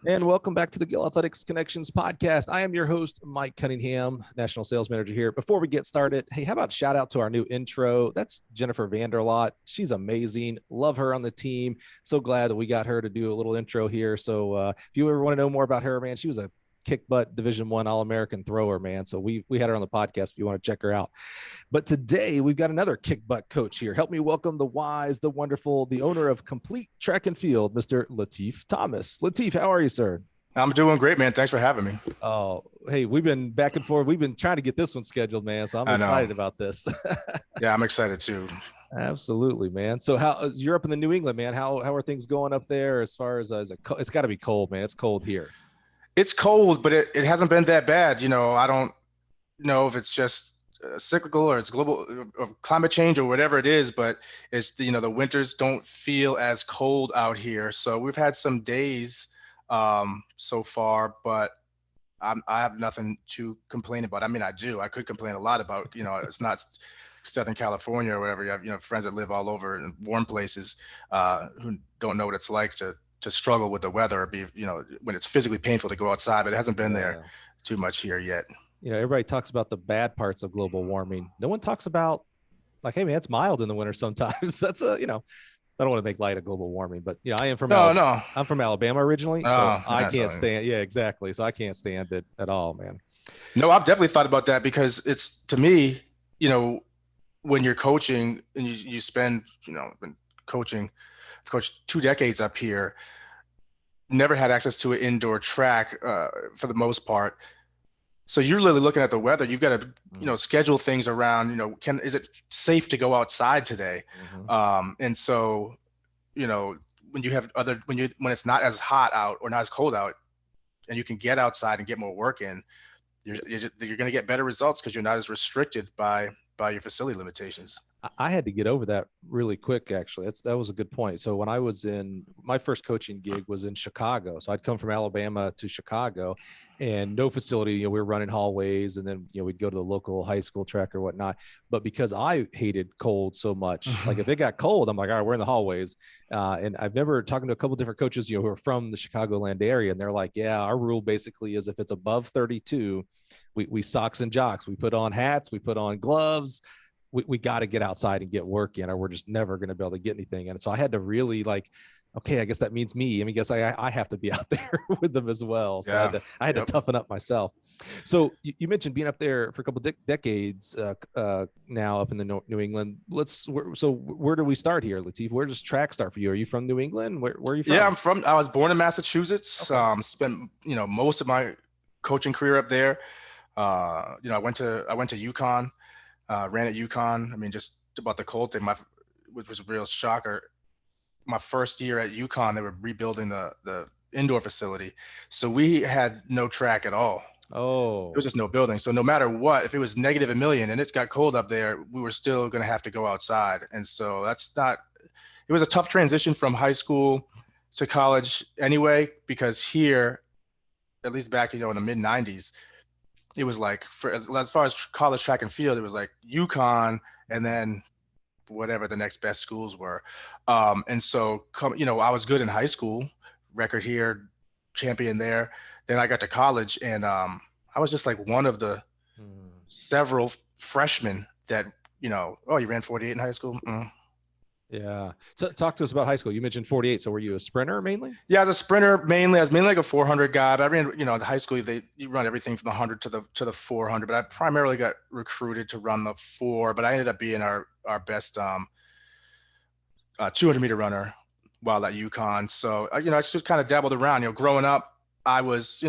And welcome back to the Gill Athletics Connections podcast. I am your host, Mike Cunningham, National Sales Manager here. Before we get started, hey, how about shout out to our new intro? That's Jennifer Vanderlot. She's amazing. Love her on the team. So glad that we got her to do a little intro here. So if you ever want to know more about her, man, she was a kick butt Division I All-American thrower, man. So we had her on the podcast if you want to check her out. But today we've got another kick butt coach here. Help me welcome the wise, the wonderful, the owner of Complete Track and Field, Mr. Latif Thomas. Latif, how are you, sir? I'm doing great, man. Thanks for having me. Oh, hey, we've been back and forth. We've been trying to get this one scheduled, man. So I'm excited about this. Yeah, I'm excited too. Absolutely, man. So you're up in the New England, man. How are things going up there as far as it's got to be cold, man. It's cold here. It's cold, but it hasn't been that bad. I don't know if it's just cyclical or it's global or climate change or whatever it is, but it's the winters don't feel as cold out here. So we've had some days so far, but I have nothing to complain about. I mean, I could complain a lot about, it's not Southern California or whatever. You have, friends that live all over in warm places who don't know what it's like to struggle with the weather, when it's physically painful to go outside, but it hasn't been there too much here yet. Everybody talks about the bad parts of global warming. No one talks about like, hey man, it's mild in the winter sometimes. That's I don't want to make light of global warming, but I am from Alabama. I'm from Alabama originally, so I can't stand. Yeah, exactly. So I can't stand it at all, man. No, I've definitely thought about that because it's, to me, when you're coaching and you spend, been coached 2 decades up here, never had access to an indoor track for the most part. So you're literally looking at the weather. You've got to, schedule things around, is it safe to go outside today? Mm-hmm. And so, when you have when it's not as hot out or not as cold out and you can get outside and get more work in, you're going to get better results because you're not as restricted by your facility limitations. I had to get over that really quick, actually. That was a good point. So when I was my first coaching gig was in Chicago. So I'd come from Alabama to Chicago and no facility, we were running hallways and then, we'd go to the local high school track or whatnot. But because I hated cold so much, like if it got cold, I'm like, all right, we're in the hallways. And I've never talking to a couple of different coaches, who are from the Chicagoland area. And they're like, yeah, our rule basically is if it's above 32, we socks and jocks, we put on hats, we put on gloves. We got to get outside and get work in, or we're just never going to be able to get anything. And so I had to really okay, I guess that means me. I mean, I guess I have to be out there with them as well. So I had to toughen up myself. So you mentioned being up there for a couple of decades now up in the New England. Where do we start here, Latif? Where does track start for you? Are you from New England? Where are you from? Yeah, I was born in Massachusetts. Okay. Spent, most of my coaching career up there. I went to UConn. Ran at UConn. I mean, just about the cold thing, which was a real shocker. My first year at UConn, they were rebuilding the indoor facility. So we had no track at all. Oh. There was just no building. So no matter what, if it was negative a million and it got cold up there, we were still going to have to go outside. And so it was a tough transition from high school to college anyway, because here, at least back, in the mid 90s, it was like, as far as college track and field, it was like UConn and then whatever the next best schools were. And so, I was good in high school, record here, champion there. Then I got to college and I was just like one of the several freshmen that, you ran 48 in high school. Yeah. So talk to us about high school. You mentioned 48. So were you a sprinter mainly? Yeah, I was a sprinter mainly. I was mainly like a 400 guy. But I ran, in high school, you run everything from the 100 to the 400. But I primarily got recruited to run the 4. But I ended up being our best 200 meter runner while at UConn. So I just kind of dabbled around. Growing up, I was,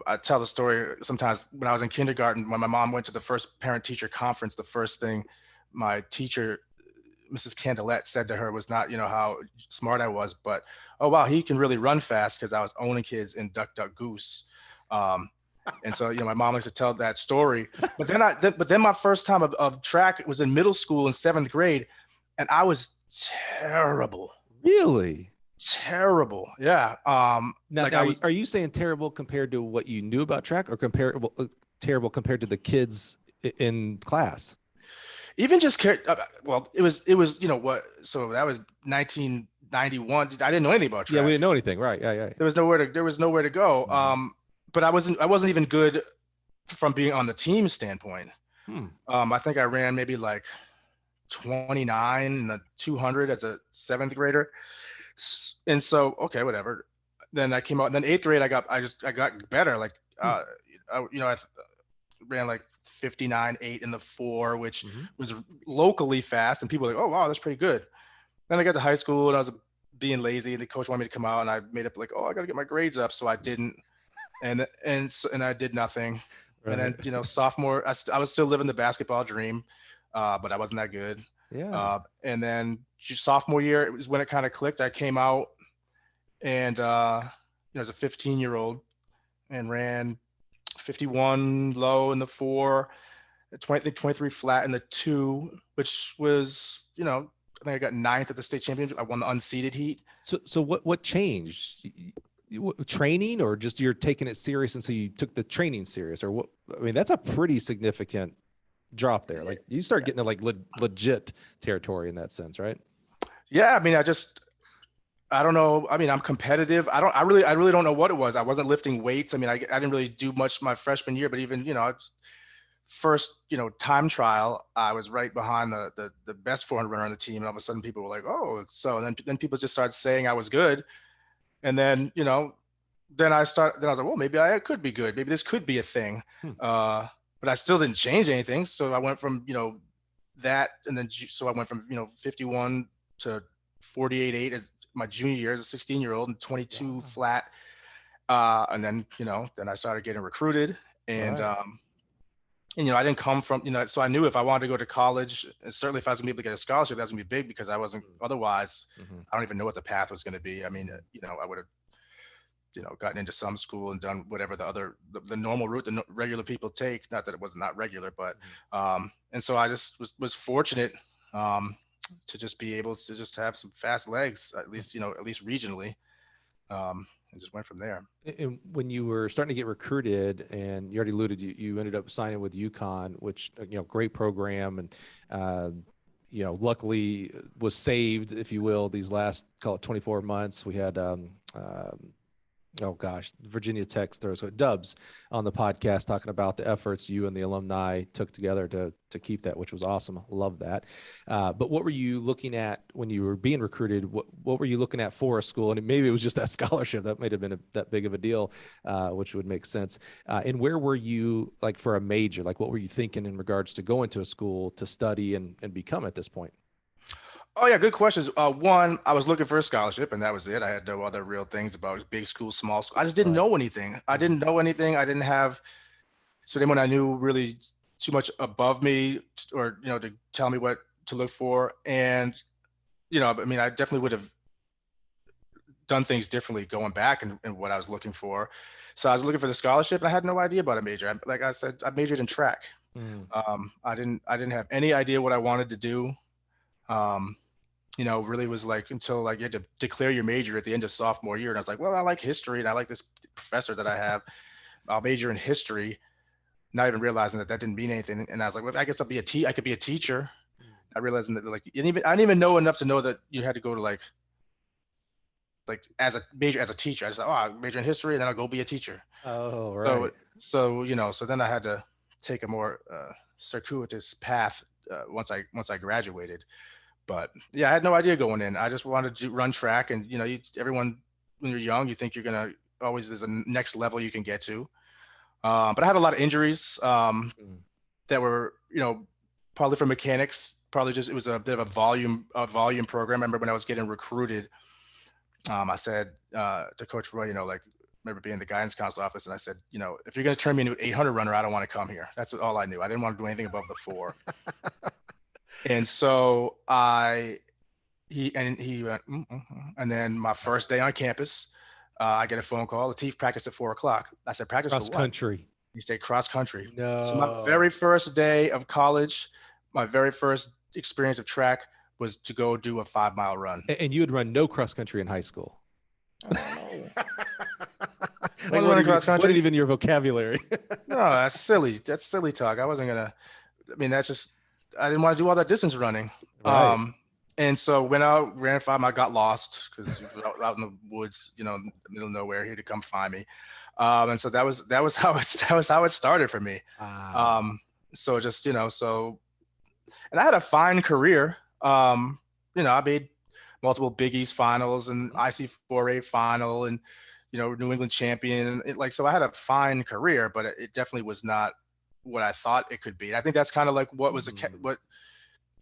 I tell the story sometimes when I was in kindergarten, when my mom went to the first parent-teacher conference, the first thing my teacher, Mrs. Candelette, said to her was not, how smart I was, but, oh, wow, he can really run fast, because I was owning kids in Duck, Duck, Goose. And so, my mom likes to tell that story. But then my first time of track was in middle school in 7th grade, and I was terrible. Really? Terrible. Yeah. Now, are you saying terrible compared to what you knew about track, or terrible compared to the kids in class? Even just, well, it was, so that was 91. I didn't know anything about track. Yeah, we didn't know anything. Right. Yeah. There was nowhere to go. Mhm. But I wasn't even good from being on the team standpoint. Hmm. I think I ran maybe like 29 in the 200 as a 7th grader. And so, okay, whatever. Then I came out, and then 8th grade, I got better. Like, I ran like 59.8 in the 4, which Mhm. was locally fast. And people were like, oh, wow, that's pretty good. Then I got to high school and I was being lazy, and the coach wanted me to come out, and I made up like, oh, I got to get my grades up. So I didn't. And I did nothing. Right. And then, sophomore, I was still living the basketball dream, but I wasn't that good. Yeah. And then sophomore year, it was when it kind of clicked. I came out and, as a 15-year-old, and ran 51 low in the 4, 23 flat in the 2, which was, I think I got 9th at the state championship. I won the unseeded heat. So what changed? Training, or just you're taking it serious, and so you took the training serious, or what? I mean, that's a pretty significant drop there. Like, you start getting to like legit territory in that sense, right? Yeah, I mean, I don't know. I mean, I'm competitive. I really don't know what it was. I wasn't lifting weights. I mean, I didn't really do much my freshman year, but even, first, time trial, I was right behind the best 400 runner on the team. And all of a sudden people were like, oh, so then people just started saying I was good. And then, then I was like, well, maybe I could be good. Maybe this could be a thing. But I still didn't change anything. So I went from, that. And then, so I went from, 51 to 48.8 as my junior year as a 16-year-old, and 22 flat. And then, then I started getting recruited, and, Right. and, I didn't come from, so I knew if I wanted to go to college, and certainly if I was gonna be able to get a scholarship, that was gonna be big, because I wasn't, otherwise, I don't even know what the path was going to be. I mean, I would have, gotten into some school and done whatever the normal route the regular people take. Not that it was not regular, but, and so I just was fortunate, to just be able to just have some fast legs, at least regionally, and just went from there. And when you were starting to get recruited, and you already alluded, you ended up signing with UConn, which, great program, and luckily was saved, if you will, these last, call it 24 months. We had oh gosh, Virginia Tech Dubs on the podcast talking about the efforts you and the alumni took together to keep that, which was awesome. Love that. But what were you looking at when you were being recruited? What were you looking at for a school? And maybe it was just that scholarship that might have been that big of a deal, which would make sense. And where were you, like, for a major? Like, what were you thinking in regards to going to a school to study and become at this point? Oh yeah, good questions. One, I was looking for a scholarship, and that was it. I had no other real things about big school, small school. I just didn't know anything. I didn't know anything. I didn't have. So then, when I knew really too much above me, or to tell me what to look for, and I mean, I definitely would have done things differently going back and what I was looking for. So I was looking for the scholarship, and I had no idea about a major. Like I said, I majored in track. I didn't have any idea what I wanted to do. Really was like, until like you had to declare your major at the end of sophomore year. And I was like, well, I like history, and I like this professor that I have. I'll major in history, not even realizing that didn't mean anything. And I was like, well, I guess I could be a teacher. I realized that, like, I didn't even know enough to know that you had to go to like as a major as a teacher. I just thought, oh, I'll major in history, and then I'll go be a teacher. Oh, right. So then I had to take a more circuitous path once I graduated. But yeah, I had no idea going in. I just wanted to run track, and everyone, when you're young, you think there's a next level you can get to. But I had a lot of injuries that were, probably from mechanics. Probably just, it was a bit of a volume program. I remember when I was getting recruited, I said to Coach Roy, I remember being in the guidance council office, and I said, if you're going to turn me into an 800 runner, I don't want to come here. That's all I knew. I didn't want to do anything above the 4. And so he went, and then my first day on campus, I get a phone call. Latif practiced at 4:00. I said, practice Cross for what? country. He said, cross country. No. So my very first day of college, my very first experience of track was to go do a 5-mile run. And you had run no cross country in high school. I don't know. Like, what even your vocabulary? No, that's silly. That's silly talk. I wasn't gonna. I mean, that's just. I didn't want to do all that distance running. Right. And so went out, ran 5 miles, I got lost because out in the woods, in the middle of nowhere. He had to come find me. And so that was how it started for me. Wow. Um, so just, and I had a fine career. I made multiple Big East finals and IC4A final and, New England champion. So I had a fine career, but it definitely was not what I thought it could be. And I think that's kind of like what was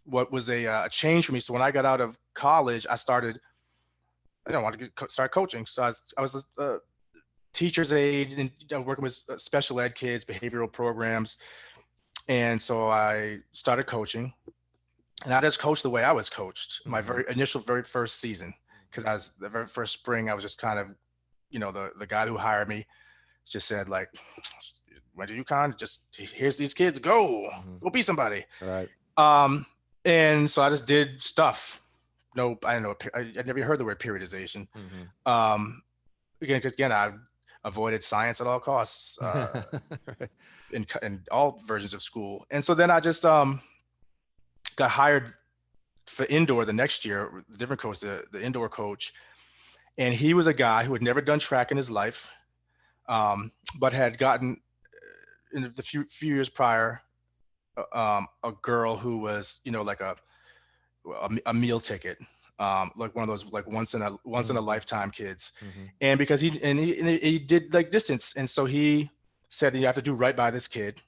what was a change for me. So when I got out of college, I wanted to start coaching. So I was a teacher's aide and working with special ed kids, behavioral programs. And so I started coaching, and I just coached the way I was coached my very first season. Because the very first spring, I was just kind of, the guy who hired me just said, like, went to UConn, just here's these kids, go be somebody. Right. And so I just did stuff. No, I don't know. I never heard the word periodization. Again, I avoided science at all costs in all versions of school. And so then I just got hired for indoor the next year, the different coach, the indoor coach. And he was a guy who had never done track in his life, but had gotten in the few years prior a girl who was, like a meal ticket, like one of those like once in a lifetime kids. And because he did like distance, and so he said that you have to do right by this kid.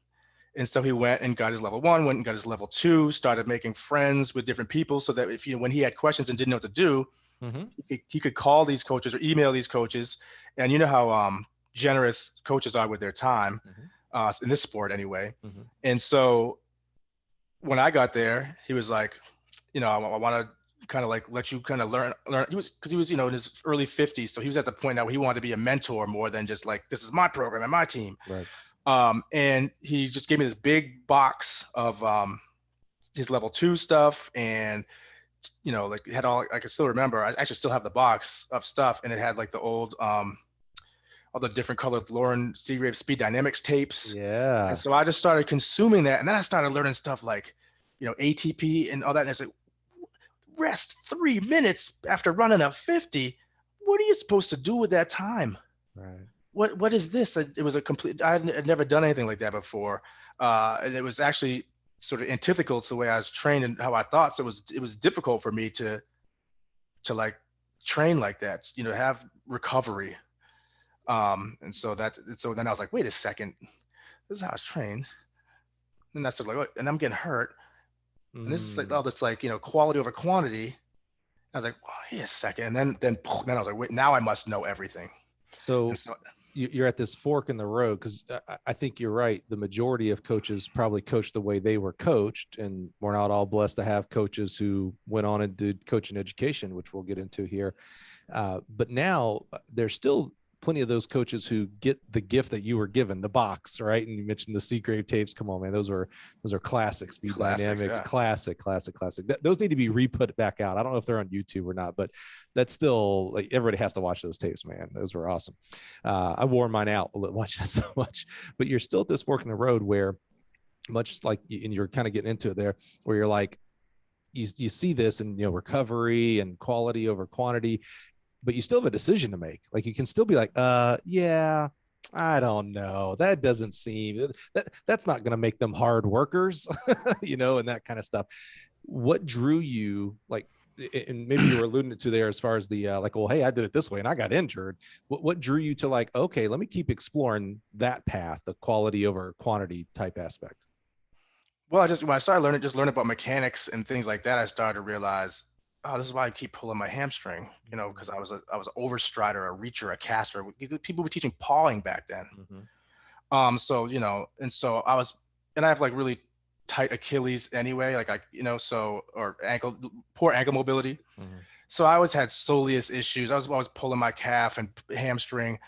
And so he went and got his level 1, went and got his level 2, started making friends with different people, so that if when he had questions and didn't know what to do, he could call these coaches or email these coaches. And you know how generous coaches are with their time in this sport anyway. And so when I got there, he was like, I want to kind of like let you kind of learn. He was in his early 50s, so he was at the point now where he wanted to be a mentor more than just like, this is my program and my team. Right. And he just gave me this big box of his level 2 stuff, and like it had all, I can still remember. I actually still have the box of stuff, and it had like the old all the different colored Lauren Seagrave Speed Dynamics tapes. Yeah. And so I just started consuming that, and then I started learning stuff like, ATP and all that. And it's like, rest 3 minutes after running a 50. What are you supposed to do with that time? Right. What is this? It was I had never done anything like that before. And it was actually sort of antithetical to the way I was trained and how I thought. So it was difficult for me to like train like that, have recovery. And so then I was like, wait a second, this is how I train. And that's like, and I'm getting hurt. And this is like, oh, that's like, quality over quantity. I was like, oh, wait a second. And then I was like, wait, now I must know everything. So you're at this fork in the road, because I think you're right. The majority of coaches probably coached the way they were coached, and we're not all blessed to have coaches who went on and did coaching education, which we'll get into here. But now there's still plenty of those coaches who get the gift that you were given, the box, right? And you mentioned the Seagrave tapes. Come on, man. Those are classic. Speed Dynamics, yeah. Classic. Those need to be re-put back out. I don't know if they're on YouTube or not, but that's still, like, everybody has to watch those tapes, man. Those were awesome. I wore mine out watching it so much, but you're still at this fork in the road where, much like, and you're kind of getting into it there, where you're like, you see this and, recovery and quality over quantity, but you still have a decision to make. Like, you can still be like, yeah, I don't know. That doesn't seem, that's not going to make them hard workers, and that kind of stuff. What drew you, like, and maybe you were alluding to there as far as the, like, well, hey, I did it this way and I got injured. What drew you to, like, okay, let me keep exploring that path, the quality over quantity type aspect? Well, when I started learning about mechanics and things like that, I started to realize, oh, this is why I keep pulling my hamstring, because I was an overstrider, a reacher, a caster. People were teaching pawing back then. So, and so I have like really tight Achilles anyway, like or poor ankle mobility. So I always had soleus issues. I was always pulling my calf and hamstring.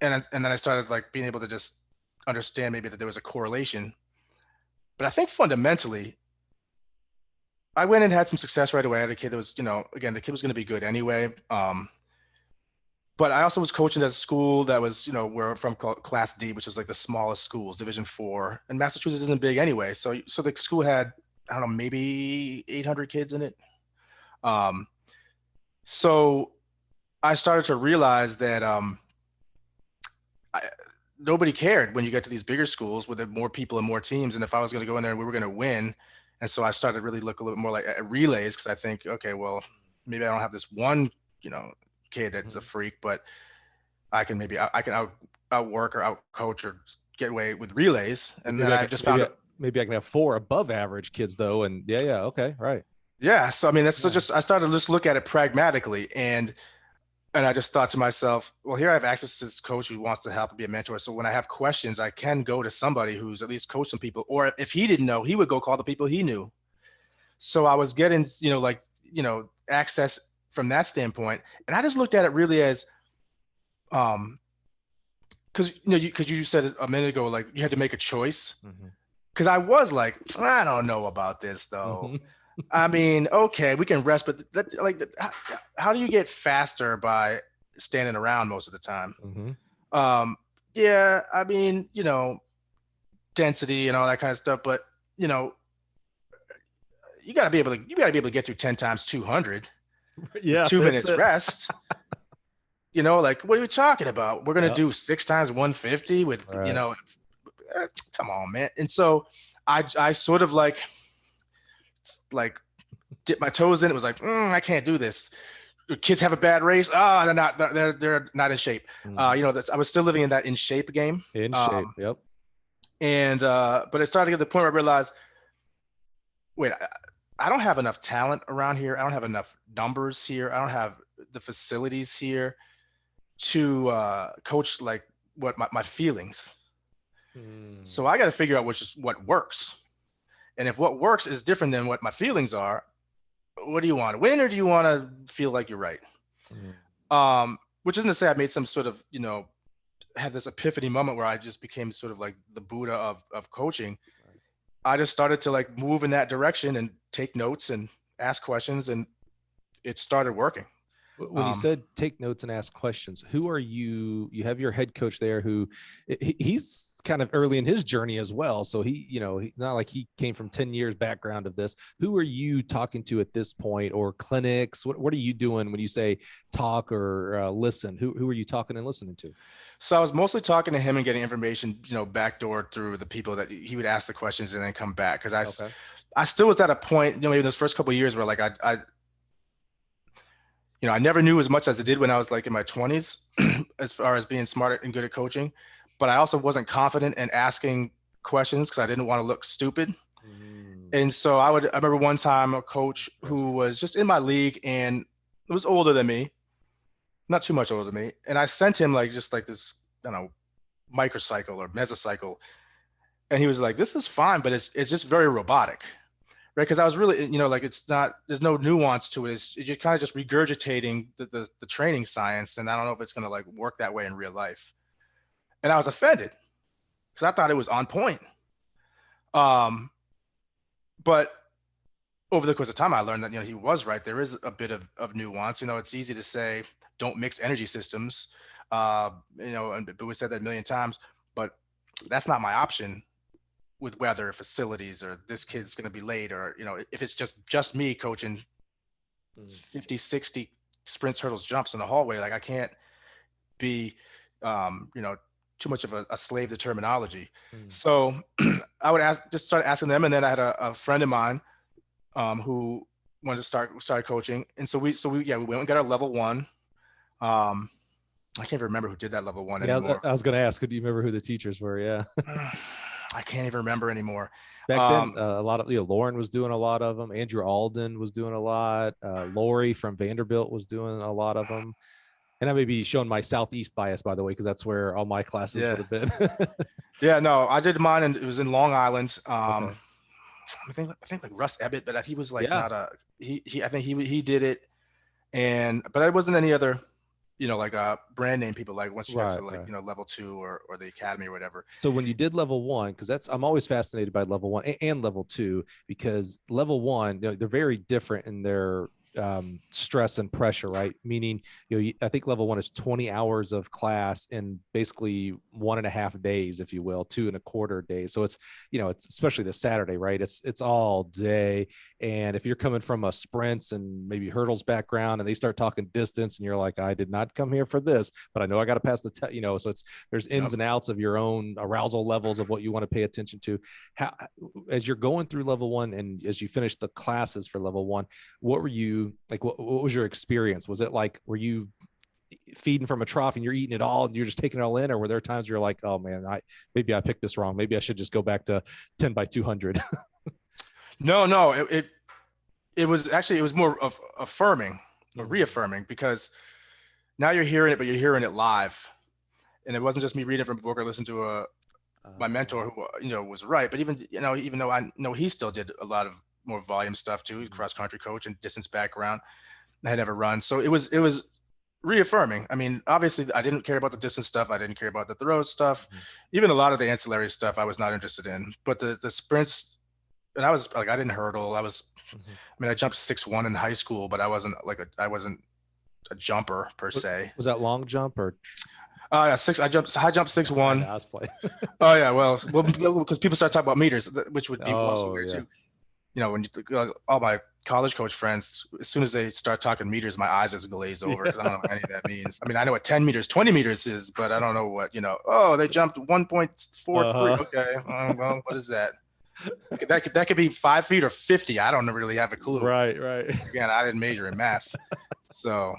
And then I started like being able to just understand maybe that there was a correlation. But I think fundamentally, I went and had some success right away. I had a kid that was, again, the kid was going to be good anyway. But I also was coaching at a school that was, where I'm from, called Class D, which is like the smallest schools, Division 4. And Massachusetts isn't big anyway. So the school had, I don't know, maybe 800 kids in it. So I started to realize that nobody cared when you get to these bigger schools with more people and more teams. And if I was going to go in there and we were going to win, and so I started to really look a little more like at relays, because I think, okay, well, maybe I don't have this one, kid that's a freak, but I can outwork or outcoach or get away with relays. And then I just found maybe I can have 4 above average kids though. And yeah. Okay. Right. Yeah. So, I mean, that's I started to just look at it pragmatically, and I just thought to myself, well, here I have access to this coach who wants to help and be a mentor. So when I have questions, I can go to somebody who's at least coached some people, or if he didn't know, he would go call the people he knew. So I was getting, access from that standpoint. And I just looked at it really as, because you said a minute ago, like you had to make a choice. Because I was like, I don't know about this though. I mean, okay, we can rest, but how do you get faster by standing around most of the time? Yeah, I mean, density and all that kind of stuff, but you gotta be able to get through 10 times 200. Yeah, 2 minutes rest. Like, what are we talking about? We're gonna do 6 times 150 with come on, man. And so I sort of like dipped my toes in. It was like, I can't do this. Kids have a bad race. They're not in shape. I was still living in that in shape game. In shape. Yep. And but it started to get to the point where I realized, wait, I don't have enough talent around here. I don't have enough numbers here. I don't have the facilities here to coach like what my feelings. So I got to figure out what works. And if what works is different than what my feelings are, what do you want? To win, or do you want to feel like you're right? Which isn't to say I made some sort of, had this epiphany moment where I just became sort of like the Buddha of coaching. I just started to like move in that direction and take notes and ask questions, and it started working. When you said take notes and ask questions, who are you? You have your head coach there who he's kind of early in his journey as well. So he not like he came from 10 years background of this. Who are you talking to at this point, or clinics? What are you doing when you say talk or listen? Who are you talking and listening to? So I was mostly talking to him and getting information, backdoor through the people that he would ask the questions and then come back. Cause I still was at a point, maybe in those first couple of years where like I never knew as much as I did when I was like in my 20s, as far as being smart and good at coaching, but I also wasn't confident in asking questions because I didn't want to look stupid. And so I remember one time a coach who was just in my league and was older than me, not too much older than me. And I sent him this, I don't know, microcycle or mesocycle. And he was like, this is fine, but it's just very robotic. Right. Because I was really, it's not, there's no nuance to it. It's just kind of just regurgitating the training science. And I don't know if it's going to like work that way in real life. And I was offended because I thought it was on point. But over the course of time, I learned that, he was right. There is a bit of nuance. It's easy to say, don't mix energy systems. But we said that a million times, but that's not my option with weather, facilities, or this kid's going to be late, or, if it's just me coaching 50, 60 sprints, hurdles, jumps in the hallway, like I can't be, too much of a slave to terminology. So I would start asking them. And then I had a friend of mine who wanted to start coaching. And so we went and got our level 1. I can't even remember who did that level 1 anymore. I was going to ask, do you remember who the teachers were? Yeah. I can't even remember anymore. Back then, a lot of, Lauren was doing a lot of them. Andrew Alden was doing a lot. Lori from Vanderbilt was doing a lot of them. And I may be showing my Southeast bias, by the way, because that's where all my classes would have been. Yeah, no, I did mine, and it was in Long Island. I think like Russ Ebbett, but he was like not a he. I think he did it, but it wasn't any other, like brand name people, like once you got to like level 2 or the academy or whatever. So when you did level 1, because I'm always fascinated by level 1 and level 2, because level 1, they're very different in their stress and pressure, right? Meaning, I think level 1 is 20 hours of class in basically 1.5 days, if you will, 2.25 days. So it's, it's especially the Saturday, right? It's all day. And if you're coming from a sprints and maybe hurdles background and they start talking distance and you're like, I did not come here for this, but I know I got to pass the test, so there's ins and outs of your own arousal levels of what you want to pay attention to. How, as you're going through level 1 and as you finish the classes for level 1, what were you like? What was your experience? Was it like, were you feeding from a trough and you're eating it all and you're just taking it all in? Or were there times where you're like, oh man, maybe I picked this wrong. Maybe I should just go back to 10 by 200. No, it was more of affirming or reaffirming, because now you're hearing it, but you're hearing it live. And it wasn't just me reading from a book or listening to my mentor who, was right. But even though I know he still did a lot of more volume stuff too. He's cross country coach and distance background. I had never run. So it was reaffirming. I mean, obviously I didn't care about the distance stuff. I didn't care about the throw stuff. Even a lot of the ancillary stuff I was not interested in, but the sprints, and I was like, I didn't hurdle. I mean, I jumped 6'1" in high school, but I wasn't a jumper per se. Was that long jump or? Yeah, I jumped 6'1". Oh yeah. Well, because people start talking about meters, which would be also weird too. When all my college coach friends, as soon as they start talking meters, my eyes just glaze over because I don't know what any of that means. I mean, I know what 10 meters, 20 meters is, but I don't know what, oh, they jumped 1.43. Okay. Well, what is that? That could be 5 feet or 50. I don't really have a clue. Right. Again, I didn't major in math, so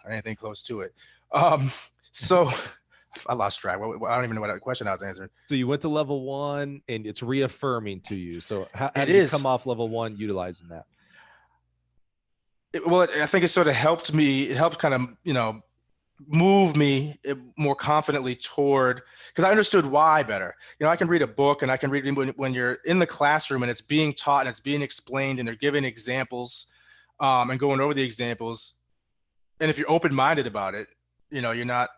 anything close to it. So I lost track. I don't even know what question I was answering. So you went to level 1 and it's reaffirming to you. So how did you come off level 1 utilizing that? I think it sort of helped me. It helped kind of, move me more confidently toward, because I understood why better. I can read a book and I can read when you're in the classroom and it's being taught and it's being explained and they're giving examples and going over the examples. And if you're open-minded about it, you're not,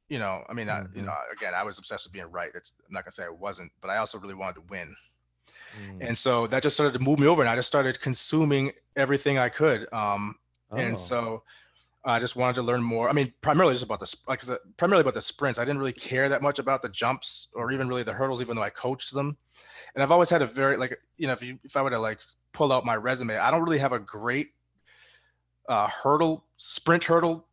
again, I was obsessed with being right. I'm not gonna say I wasn't, but I also really wanted to win. And so that just started to move me over and I just started consuming everything I could. And so I just wanted to learn more. I mean, primarily just about primarily about the sprints. I didn't really care that much about the jumps or even really the hurdles, even though I coached them. And I've always had a very, if I were to pull out my resume, I don't really have a great sprint hurdle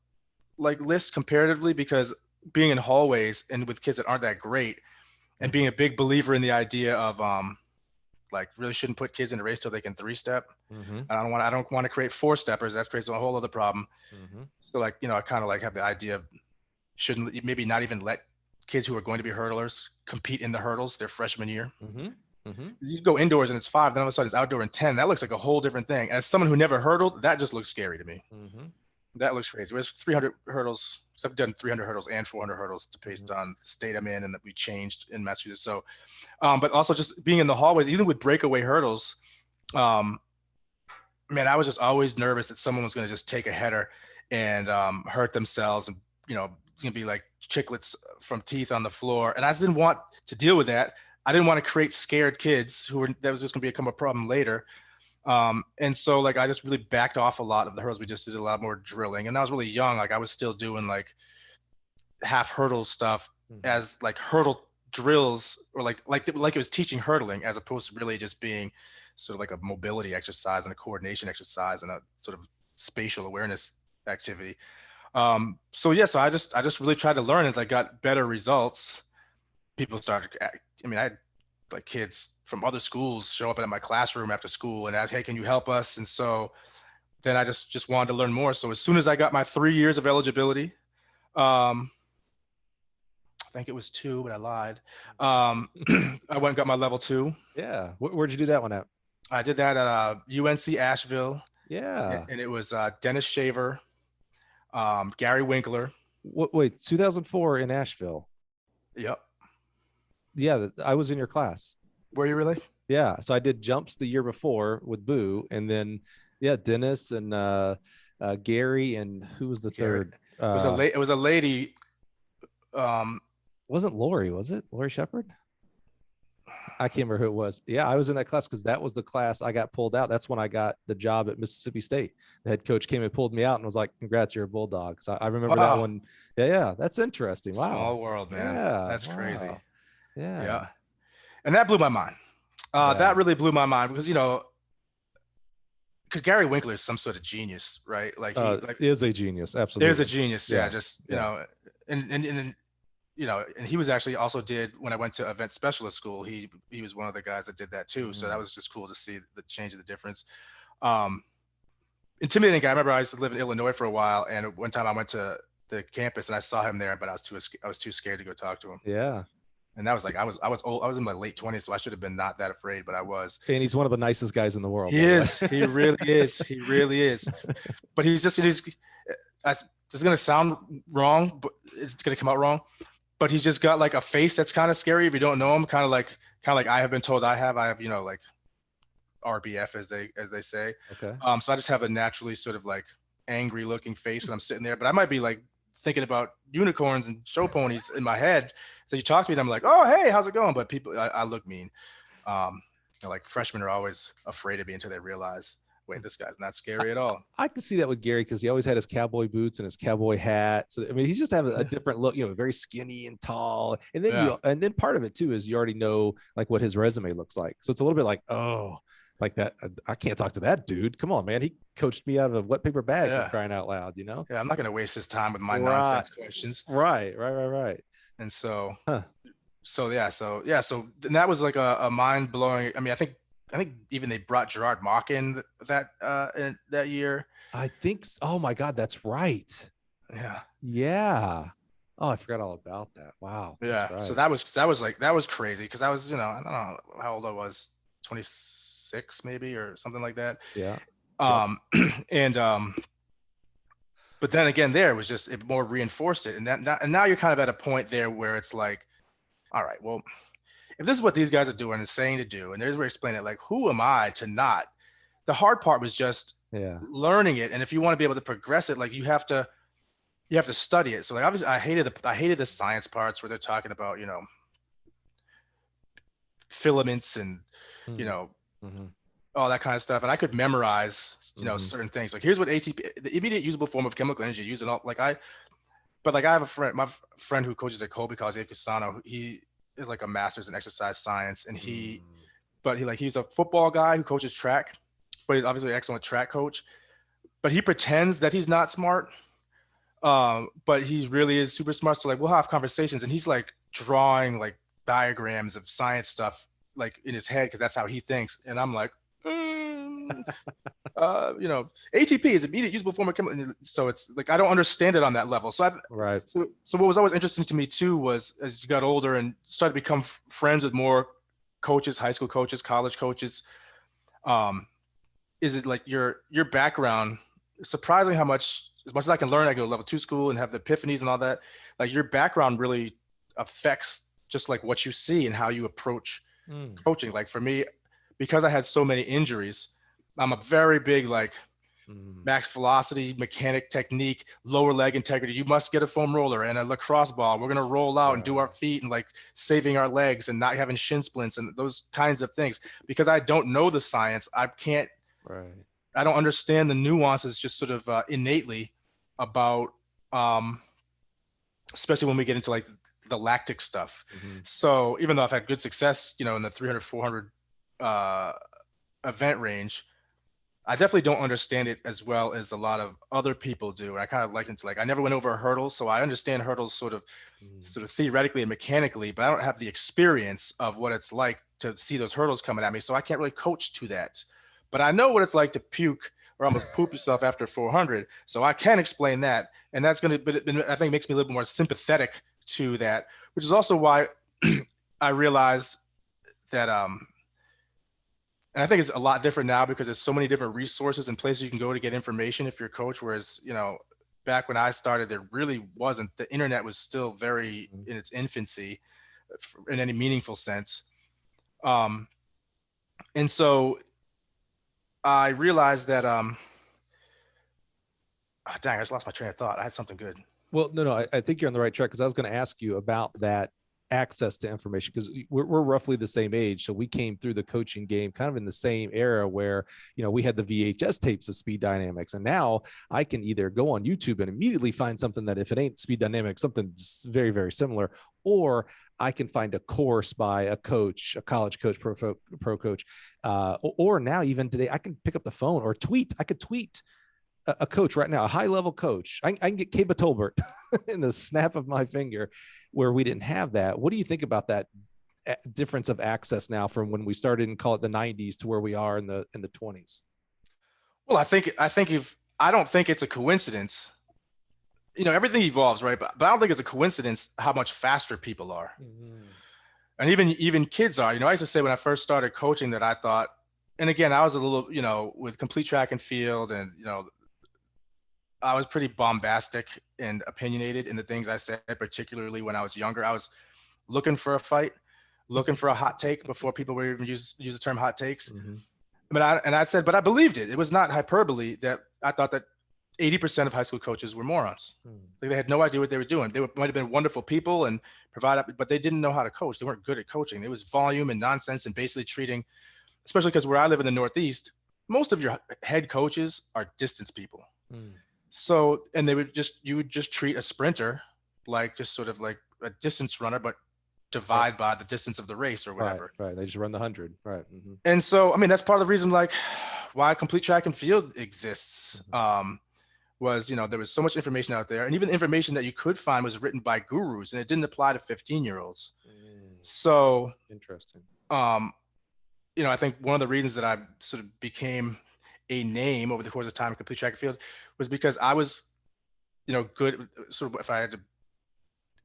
list comparatively, because being in hallways and with kids that aren't that great, and being a big believer in the idea of really shouldn't put kids in a race till they can 3-step. I don't want to create 4-steppers. That creates a whole other problem. So I kind of have the idea of shouldn't maybe not even let kids who are going to be hurdlers compete in the hurdles their freshman year. You go indoors and it's 5, then all of a sudden it's outdoor and 10. That looks like a whole different thing. As someone who never hurdled, that just looks scary to me. That looks crazy. It was 300 hurdles. So I've done 300 hurdles and 400 hurdles based on the state I'm in and that we changed in Massachusetts. So, but also just being in the hallways, even with breakaway hurdles, man, I was just always nervous that someone was going to just take a header and hurt themselves. And, it's going to be like chiclets from teeth on the floor. And I just didn't want to deal with that. I didn't want to create scared kids that was just going to become a problem later. And so I just really backed off a lot of the hurdles. We just did a lot more drilling, and I was really young. I was still doing half hurdle stuff as hurdle drills, or like it was teaching hurdling, as opposed to really just being sort of a mobility exercise and a coordination exercise and a sort of spatial awareness activity. So I just really tried to learn. As I got better results, people started, I had kids from other schools show up at my classroom after school and ask, hey, can you help us? And so then I just wanted to learn more. So as soon as I got my 3 years of eligibility, I think it was 2, but I lied. I went and got my level 2. Yeah. Where'd you do that one at? I did that at UNC Asheville. Yeah. And it was Dennis Shaver, Gary Winkler. Wait, 2004 in Asheville. Yep. Yeah, I was in your class. Were you really? Yeah. So I did jumps the year before with Boo, and then Dennis and Gary, and who was the third? It was a lady. Wasn't Lori? Was it Lori Shepard? I can't remember who it was. Yeah, I was in that class because that was the class I got pulled out. That's when I got the job at Mississippi State. The head coach came and pulled me out and was like, "Congrats, you're a Bulldog." So I remember that Wow. one. Yeah, that's interesting. Wow. Small world, man. Yeah, That's crazy. wow. Yeah. Yeah. And that blew my mind. Yeah. That really blew my mind because, because Gary Winkler is some sort of genius, right? Like he is a genius. Absolutely. there's a genius. Yeah. Yeah. Just, and he was actually also did, when I went to event specialist school, he was one of the guys that did that too. So that was just cool to see the change of the difference. Intimidating guy. I remember I used to live in Illinois for a while, and one time I went to the campus and I saw him there, but I was too scared to go talk to him. Yeah. And that was like, I was old. I was in my late 20s, so I should have been not that afraid, but I was. And he's one of the nicest guys in the world. He is. He really is. He really is. But he's this is going to sound wrong, but it's going to come out wrong. But he's just got like a face that's kind of scary if you don't know him. Kind of like I have been told I have, like RBF as they say. Okay. So I just have a naturally sort of like angry looking face when I'm sitting there, but I might be like thinking about unicorns and show ponies in my head. So you talk to me and I'm like, oh, hey, how's it going? But people, I look mean. Like freshmen are always afraid of me until they realize, wait, this guy's not scary at all. I can see that with Gary because he always had his cowboy boots and his cowboy hat. So I mean, he just has a different look, very skinny and tall. And then and then part of it too is you already know like what his resume looks like. So it's a little bit like, oh, like that. I can't talk to that dude. Come on, man. He coached me out of a wet paper bag for crying out loud, Yeah, I'm not going to waste his time with my nonsense questions. Right. And so, so that was like a mind blowing. I mean, I think even they brought Gerard Mock in that year. I think. Oh my God, that's right. Yeah. Oh, I forgot all about that. Wow. Yeah. Right. So that was crazy because I was, I don't know how old I was, 26 maybe or something like that. Yeah. But then again, it more reinforced it, and now you're kind of at a point there where it's like, all right, well, if this is what these guys are doing and saying to do, and there's where I explain it, like, who am I to not? The hard part was just learning it, and if you want to be able to progress it, like you have to study it. So like obviously, I hated the science parts where they're talking about filaments and all that kind of stuff, and I could memorize certain things. Like here's what ATP, the immediate usable form of chemical energy, use it all. I have a friend, my friend who coaches at Colby College, Dave Castano. He is like a master's in exercise science, and he's a football guy who coaches track, but he's obviously an excellent track coach. But he pretends that he's not smart, but he really is super smart. So like we'll have conversations, and he's like drawing like diagrams of science stuff like in his head because that's how he thinks, and I'm like. ATP is immediate usable form of chemical. So it's like I don't understand it on that level. So So what was always interesting to me too was as you got older and started to become friends with more coaches, high school coaches, college coaches. Is it like your background? Surprising how much, as much as I can learn, I go to level 2 school and have the epiphanies and all that. Like your background really affects just like what you see and how you approach coaching. Like for me, because I had so many injuries, I'm a very big like max velocity, mechanic technique, lower leg integrity. You must get a foam roller and a lacrosse ball. We're going to roll out and do our feet and like saving our legs and not having shin splints and those kinds of things. Because I don't know the science, I don't understand the nuances just sort of innately about, especially when we get into like the lactic stuff. So even though I've had good success, in the 300, 400 event range, I definitely don't understand it as well as a lot of other people do. And I kind of liken it to like, I never went over a hurdle. So I understand hurdles sort of theoretically and mechanically, but I don't have the experience of what it's like to see those hurdles coming at me. So I can't really coach to that, but I know what it's like to puke or almost poop yourself after 400. So I can explain that. And that's going to, but I think it makes me a little more sympathetic to that, which is also why I realized that, and I think it's a lot different now because there's so many different resources and places you can go to get information if you're a coach. Whereas, back when I started, there really wasn't. The internet was still very in its infancy in any meaningful sense. And so I realized that, dang, I just lost my train of thought. I had something good. Well, no, I think you're on the right track because I was going to ask you about that access to information, because we're roughly the same age. So we came through the coaching game kind of in the same era where, we had the VHS tapes of Speed Dynamics. And now I can either go on YouTube and immediately find something that, if it ain't Speed Dynamics, something very, very similar, or I can find a course by a coach, a college coach, pro coach, or now even today, I can pick up the phone or tweet. I could tweet a coach right now, a high level coach. I can get Kaba Tolbert in the snap of my finger, where we didn't have that. What do you think about that difference of access now from when we started and call it the 90s to where we are in the 20s? Well, I don't think it's a coincidence. Everything evolves, right? But I don't think it's a coincidence how much faster people are. Mm-hmm. And even kids are. I used to say when I first started coaching that I thought, and again, I was a little, with complete track and field, and I was pretty bombastic and opinionated in the things I said, particularly when I was younger. I was looking for a fight, looking for a hot take before people were even use the term hot takes. Mm-hmm. But I believed it. It was not hyperbole that I thought that 80% of high school coaches were morons. Like, they had no idea what they were doing. They might have been wonderful people and but they didn't know how to coach. They weren't good at coaching. It was volume and nonsense, and basically treating, especially because where I live in the Northeast, most of your head coaches are distance people. So, and you would just treat a sprinter like just sort of like a distance runner, but divide by the distance of the race or whatever. Right. They just run the 100. Right. Mm-hmm. And so, that's part of the reason, like, why complete track and field exists. Mm-hmm. Was, there was so much information out there, and even the information that you could find was written by gurus, and it didn't apply to 15-year-olds. So interesting. I think one of the reasons that I sort of became a name over the course of time in complete track and field was because I was, good. Sort of, if I had to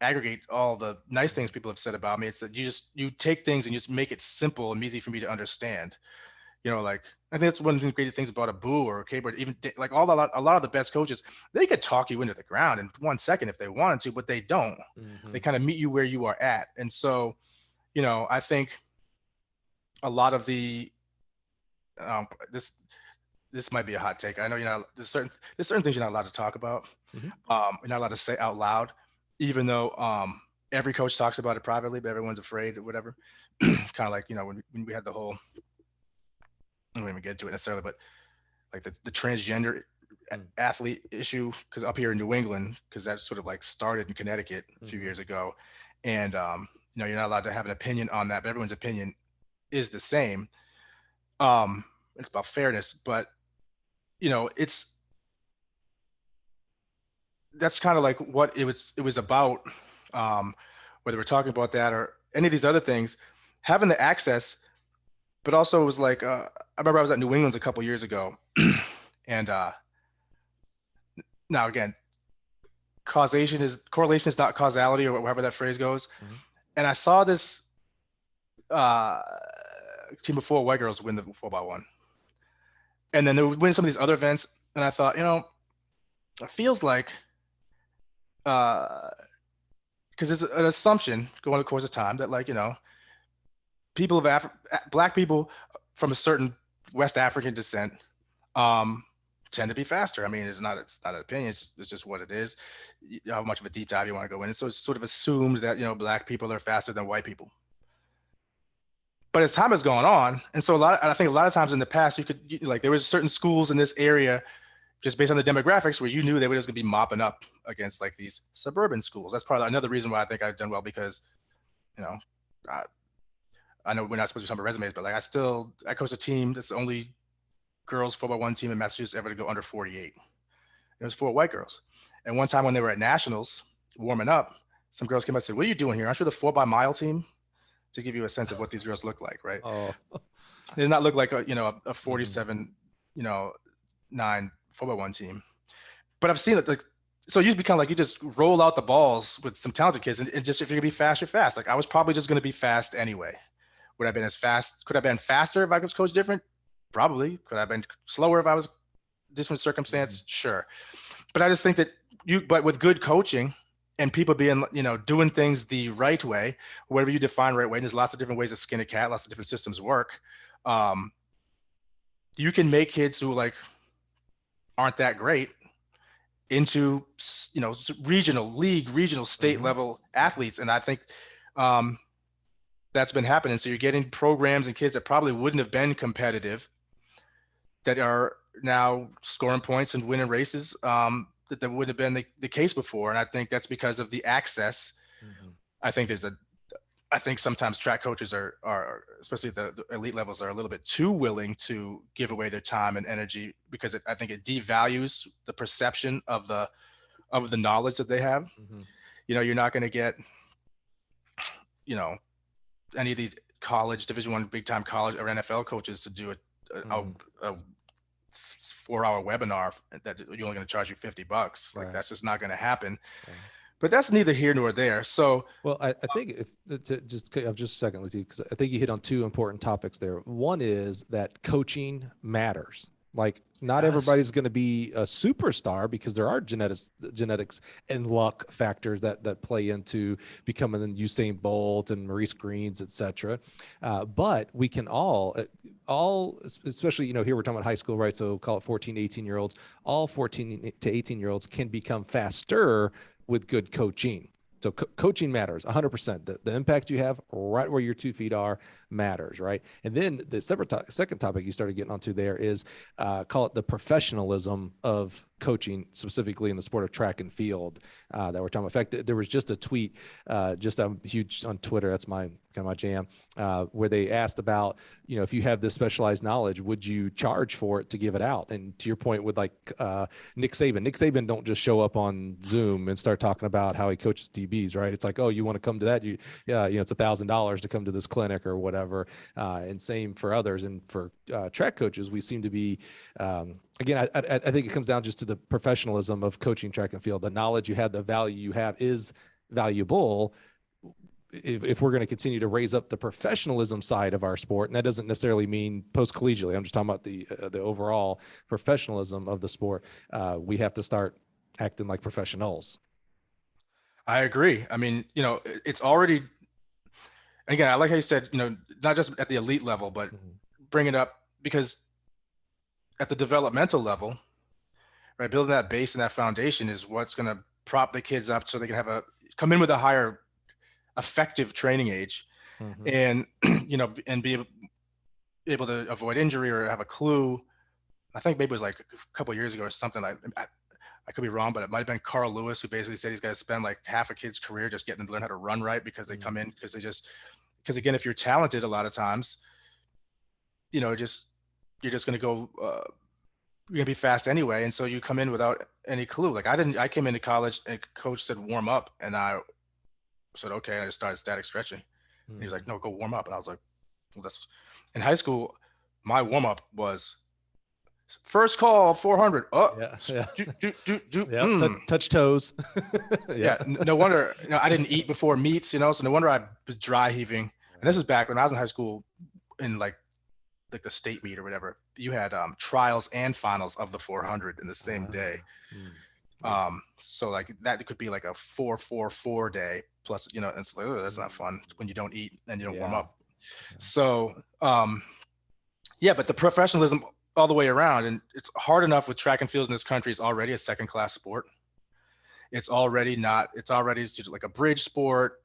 aggregate all the nice things people have said about me, it's that you take things and you just make it simple and easy for me to understand. Like, I think that's one of the great things about a Boo or a K-Bird, even like a lot of the best coaches, they could talk you into the ground in 1 second if they wanted to, but they don't. Mm-hmm. They kind of meet you where you are at. And so, I think a lot of the, this might be a hot take. I know, there's certain things you're not allowed to talk about. Mm-hmm. You're not allowed to say out loud, even though every coach talks about it privately, but everyone's afraid or whatever. Kind of like, when we had the whole, I don't even get to it necessarily, but like the transgender athlete issue, because up here in New England, because that sort of like started in Connecticut a few years ago. And, you're not allowed to have an opinion on that, but everyone's opinion is the same. It's about fairness, but that's kind of like what it was about, whether we're talking about that or any of these other things, having the access. But also it was like, I remember I was at New England's a couple years ago, and now again, correlation is not causality, or however that phrase goes. Mm-hmm. And I saw this team of 4 white girls win the 4x1, and then they would win some of these other events, and I thought, it feels like, because there's an assumption going the course of time that, like, people of Black people from a certain West African descent tend to be faster. It's not an opinion. It's just what it is. How much of a deep dive you want to go in. And so it's sort of assumed that, Black people are faster than white people. But as time has gone on, and so I think a lot of times in the past, there was certain schools in this area, just based on the demographics, where you knew they were just going to be mopping up against like these suburban schools. That's probably another reason why I think I've done well, because, I know we're not supposed to talk about resumes, but like I coached a team that's the only girls 4x1 team in Massachusetts ever to go under 48. It was 4 white girls. And one time when they were at nationals warming up, some girls came up and said, "What are you doing here? Aren't you the 4x-mile team?" To give you a sense of what these girls look like, right? Oh. They did not look like a 47, 9 4x1 team. But I've seen it, like, so you become like, you just roll out the balls with some talented kids, and just, if you're gonna be fast, you're fast. Like, I was probably just gonna be fast anyway. Would I have been as fast? Could I have been faster if I was coached different? Probably. Could I have been slower if I was different circumstance? Sure. But I just think that but with good coaching and people being, doing things the right way, whatever you define right way, and there's lots of different ways to skin a cat, lots of different systems work. You can make kids who like aren't that great into, regional league, regional state level athletes. And I think That's been happening. So you're getting programs and kids that probably wouldn't have been competitive that are now scoring points and winning races, that wouldn't have been the case before. And I think that's because of the access. Mm-hmm. I think sometimes track coaches are especially the elite levels, are a little bit too willing to give away their time and energy, because I think it devalues the perception of the knowledge that they have. Mm-hmm. You're not going to get, any of these college Division I big time college or NFL coaches to do a 4-hour webinar that you're only going to charge you $50. Right. Like, that's just not going to happen. Right. But that's neither here nor there. So, well, I think just a second, Latif, because I think you hit on two important topics there. One is that coaching matters. Like, not everybody's going to be a superstar, because there are genetics and luck factors that play into becoming the Usain Bolt and Maurice Greens, et cetera. But we can all, especially, here we're talking about high school, right? So call it 14, 18-year-olds, all 14 to 18-year-olds can become faster with good coaching. So coaching matters 100%. The impact you have right where your 2 feet are matters, right? And then the second topic you started getting onto there is call it the professionalism of coaching, specifically in the sport of track and field that we're talking about. In fact, there was just a tweet, I'm huge on Twitter, that's my jam, where they asked about, if you have this specialized knowledge, would you charge for it to give it out? And to your point with Nick Saban don't just show up on Zoom and start talking about how he coaches DBs, right? It's like, oh, you want to come to that? It's $1,000 to come to this clinic or whatever. And same for others. And for track coaches, we seem to be, again, I think it comes down just to the professionalism of coaching track and field. The knowledge you have, the value you have is valuable. If we're going to continue to raise up the professionalism side of our sport, and that doesn't necessarily mean post-collegially, I'm just talking about the overall professionalism of the sport, we have to start acting like professionals. I agree. I mean, it's already, again, I like how you said, not just at the elite level, but bring it up, because at the developmental level, right, building that base and that foundation is what's going to prop the kids up so they can come in with a higher effective training age, and and be able to avoid injury or have a clue. I think maybe it was like a couple of years ago or something, like, I could be wrong, but it might have been Carl Lewis, who basically said he's got to spend like half a kid's career just getting them to learn how to run right, because they come in because again, if you're talented, a lot of times, you're just going to go, you're going to be fast anyway. And so you come in without any clue. Like, I came into college and coach said, warm up. And I said, okay. And I just started static stretching. And he's like, no, go warm up. And I was like, well, that's in high school. My warm up was first call 400. Touch toes. Yeah. No wonder, I didn't eat before meets, so no wonder I was dry heaving. And this is back when I was in high school, in like the state meet or whatever. You had trials and finals of the 400 in the same day. So like that could be like a 4-4-4 day plus, it's like, oh, that's not fun when you don't eat and you don't warm up. So, but the professionalism all the way around, and it's hard enough with track and field in this country. Is already a second-class sport. It's already like a bridge sport,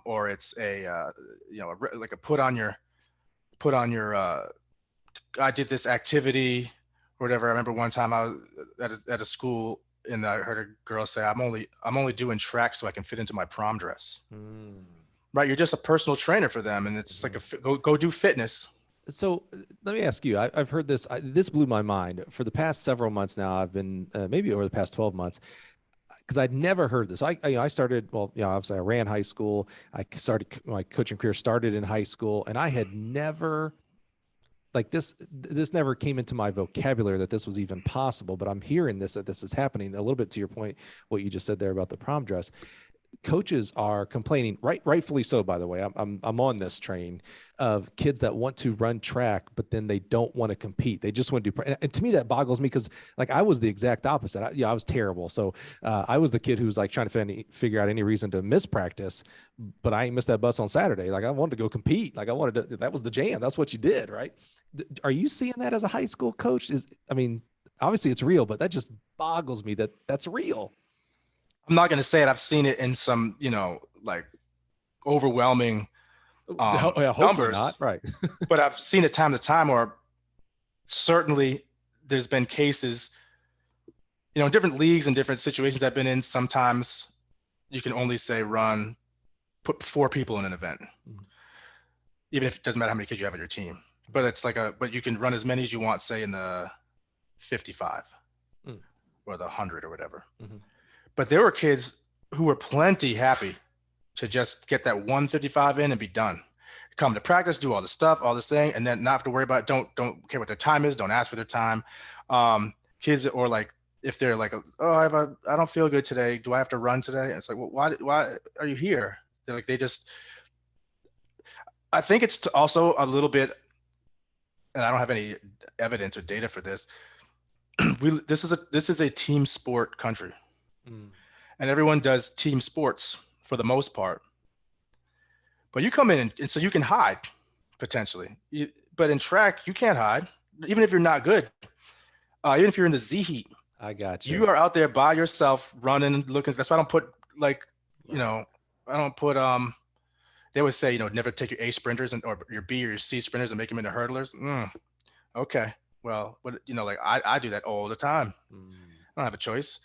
or it's like a put on your I did this activity or whatever. I remember one time I was at a school, and I heard a girl say, I'm only doing track so I can fit into my prom dress. Right. You're just a personal trainer for them. And it's just like go do fitness. So let me ask you, I've heard this, this blew my mind. For the past several months now, I've been, maybe over the past 12 months, because I'd never heard this. I started, obviously I ran high school. I started, my coaching career started in high school, and I had never, like this never came into my vocabulary that this was even possible, but I'm hearing that this is happening. A little bit to your point, what you just said there about the prom dress. Coaches are complaining, rightfully so, by the way. I'm on this train of kids that want to run track, but then they don't want to compete. They just want to do. And to me, that boggles me, because like I was the exact opposite. I was terrible. So I was the kid who was like trying to figure out any reason to miss practice, but I ain't missed that bus on Saturday. Like I wanted to go compete. Like that was the jam. That's what you did, right? Are you seeing that as a high school coach? Obviously it's real, but that just boggles me that that's real. I'm not going to say it. I've seen it in some, like overwhelming Hopefully numbers, not. Right. but I've seen it time to time, or certainly there's been cases, in different leagues and different situations I've been in. Sometimes you can only say put 4 people in an event, even if it doesn't matter how many kids you have on your team. But it's but you can run as many as you want, say in the 55 or the 100 or whatever. Mm-hmm. But there were kids who were plenty happy to just get that 155 in and be done. Come to practice, do all the stuff, all this thing, and then not have to worry about it. Don't care what their time is. Don't ask for their time. Kids, or like if they're like, oh, I don't feel good today. Do I have to run today? And it's like, well, why are you here? They're like, I think it's also a little bit, and I don't have any evidence or data for this. This is a team sport country, and everyone does team sports for the most part. But you come in and so you can hide potentially, but in track you can't hide, even if you're not good. Even if you're in the Z heat, I got you. You are out there by yourself running, looking. That's why I don't put I don't put They always say, never take your A sprinters or your B or your C sprinters and make them into hurdlers. Okay. Well, but I do that all the time. I don't have a choice.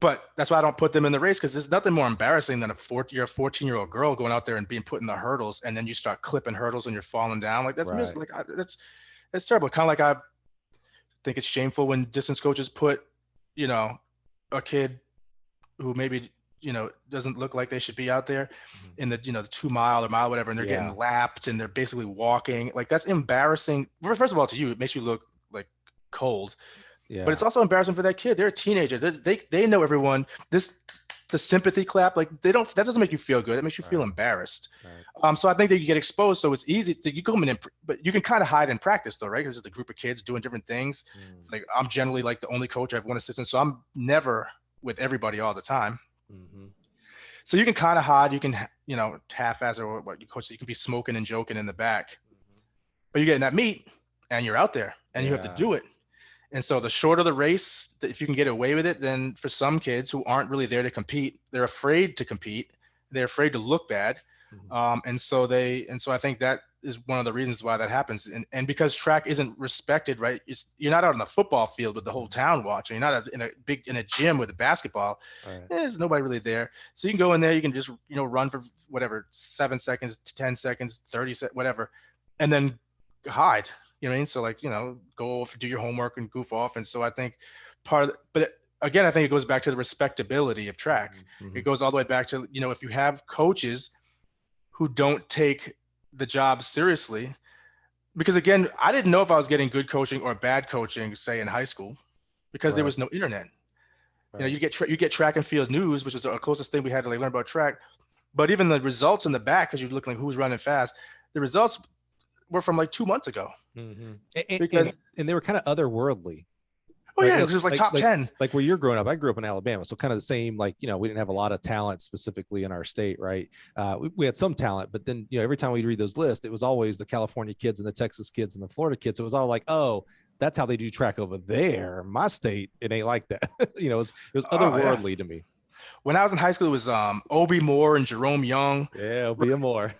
But that's why I don't put them in the race, because there's nothing more embarrassing than you're a 14-year-old girl going out there and being put in the hurdles, and then you start clipping hurdles and you're falling down. Like that's right. That's terrible. Kind of like I think it's shameful when distance coaches put, a kid who maybe doesn't look like they should be out there in the the 2 mile or mile whatever, and they're getting lapped and they're basically walking. Like that's embarrassing. First of all, to you, it makes you look like cold. Yeah. But it's also embarrassing for that kid. They're a teenager. They know everyone. The sympathy clap, like that doesn't make you feel good. It makes you feel embarrassed. Right. So I think that you get exposed. So it's easy to you come in, but you can kind of hide in practice though, right? Because it's a group of kids doing different things. Like I'm generally like the only coach. I have one assistant, so I'm never with everybody all the time. So you can kind of hide. You can half-ass or what you coach. You can be smoking and joking in the back, but you get in that meet and you're out there and you have to do it. And so the shorter the race, if you can get away with it, then for some kids who aren't really there to compete, they're afraid to compete. They're afraid to look bad. And so I think that is one of the reasons why that happens. And because track isn't respected, right? You're not out on the football field with the whole town watching. You're not in a gym with a basketball. Right. There's nobody really there. So you can go in there, you can just, run for whatever, 7 seconds, 10 seconds, 30 seconds, whatever, and then hide. You know what I mean? So like, go off, do your homework and goof off. And so I think but again, I think it goes back to the respectability of track. It goes all the way back to, if you have coaches who don't take the job seriously, because again, I didn't know if I was getting good coaching or bad coaching, say in high school, because there was no internet. Right. You get track and field news, which is the closest thing we had to learn about track. But even the results in the back, because you're looking like who's running fast, the results were from like 2 months ago. And they were kind of otherworldly. Oh, right? Yeah, because it was like top 10. Like where you're growing up, I grew up in Alabama, so kind of the same. Like we didn't have a lot of talent specifically in our state, right? We had some talent, but then every time we read those lists, it was always the California kids and the Texas kids and the Florida kids. So it was all like, oh, that's how they do track over there. My state, it ain't like that. It was otherworldly to me. When I was in high school, it was Obi Moore and Jerome Young. Yeah, Obi Moore.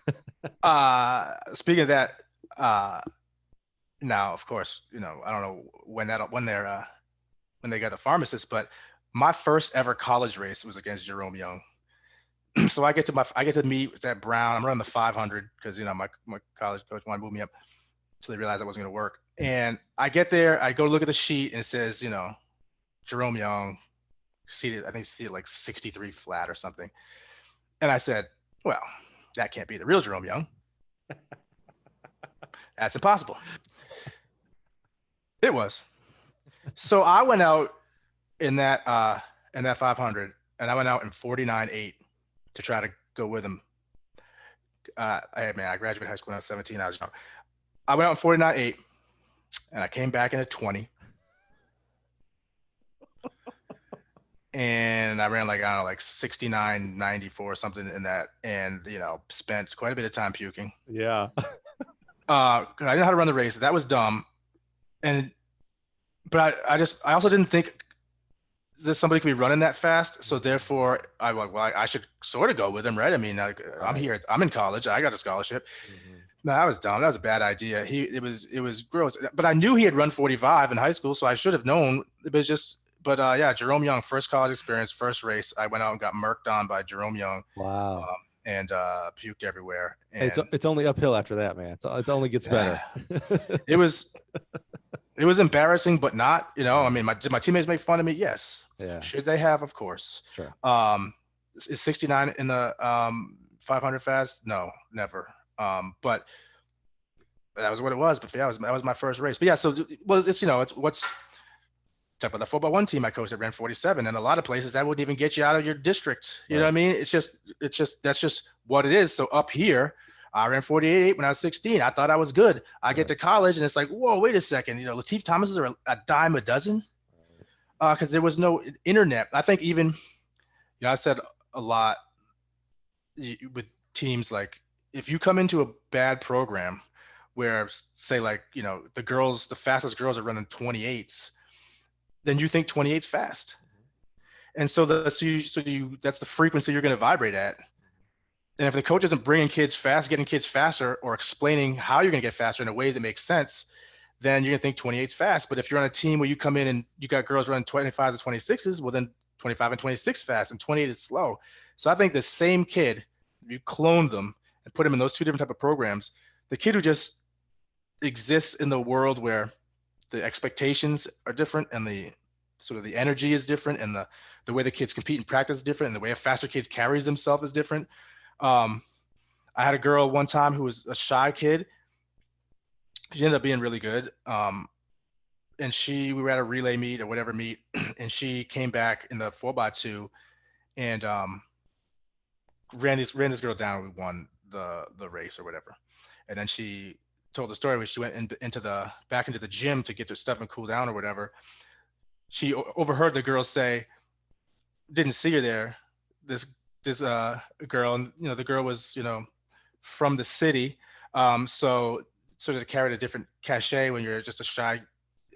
Speaking of that. Now, of course, I don't know when they got the pharmacist, but my first ever college race was against Jerome Young. So I get to meet at Brown. I'm running the 500 because my college coach wanted to move me up, so they realized I wasn't going to work. And I get there, I go look at the sheet, and it says, Jerome Young seated like 63 flat or something. And I said, well, that can't be the real Jerome Young. That's impossible. It was. So I went out in that 500, and I went out in 49.8 to try to go with him. I graduated high school when I was 17. I was young. I went out in 49.8, and I came back in a 20. And I ran like 69.94 or something in that, and spent quite a bit of time puking. Yeah. I didn't know how to run the race. That was dumb. But I also didn't think there's somebody could be running that fast. So therefore I should sort of go with him, right? I mean, like, I'm here, I'm in college, I got a scholarship. No, that was dumb. That was a bad idea. It was gross. But I knew he had run 45 in high school, so I should have known. It was just, but yeah, Jerome Young, first college experience, first race. I went out and got murked on by Jerome Young, Wow. and puked everywhere. It's And it's only uphill after that, man. It only gets better. it was embarrassing, but not. I mean, did my teammates make fun of me? Yes. Yeah. Should they have? Of course. Sure. Is 69 in the 500 fast? No, never. But that was what it was. But yeah, that was my first race. But yeah, so it's what's except for the 4x1 team I coached that ran 47, and a lot of places that wouldn't even get you out of your district. You know what I mean? It's just that's just what it is. So up here, I ran 48 when I was 16. I thought I was good. I get to college and it's like, whoa, wait a second. Latif Thomases are a dime a dozen, because there was no internet. I think even, I said a lot with teams, like, if you come into a bad program where, say, like, the fastest girls are running 28s, then you think 28's fast. And so that's the frequency you're going to vibrate at. And if the coach isn't bringing kids fast, getting kids faster, or explaining how you're going to get faster in a way that makes sense, then you're going to think 28's fast. But if you're on a team where you come in and you got girls running 25s and 26s, well, then 25 and 26 fast and 28 is slow. So I think the same kid, if you clone them and put them in those two different type of programs, the kid who just exists in the world where the expectations are different and the sort of the energy is different, and the way the kids compete and practice is different, and the way a faster kid carries himself is different. I had a girl one time who was a shy kid. She ended up being really good. And we were at a relay meet or whatever meet, and she came back in the 4x2 and ran this girl down. We won the race or whatever. And then she told the story where she went back into the gym to get her stuff and cool down or whatever. She overheard the girl say, didn't see her there, this girl, and the girl was from the city, so sort of carried a different cachet when you're just a shy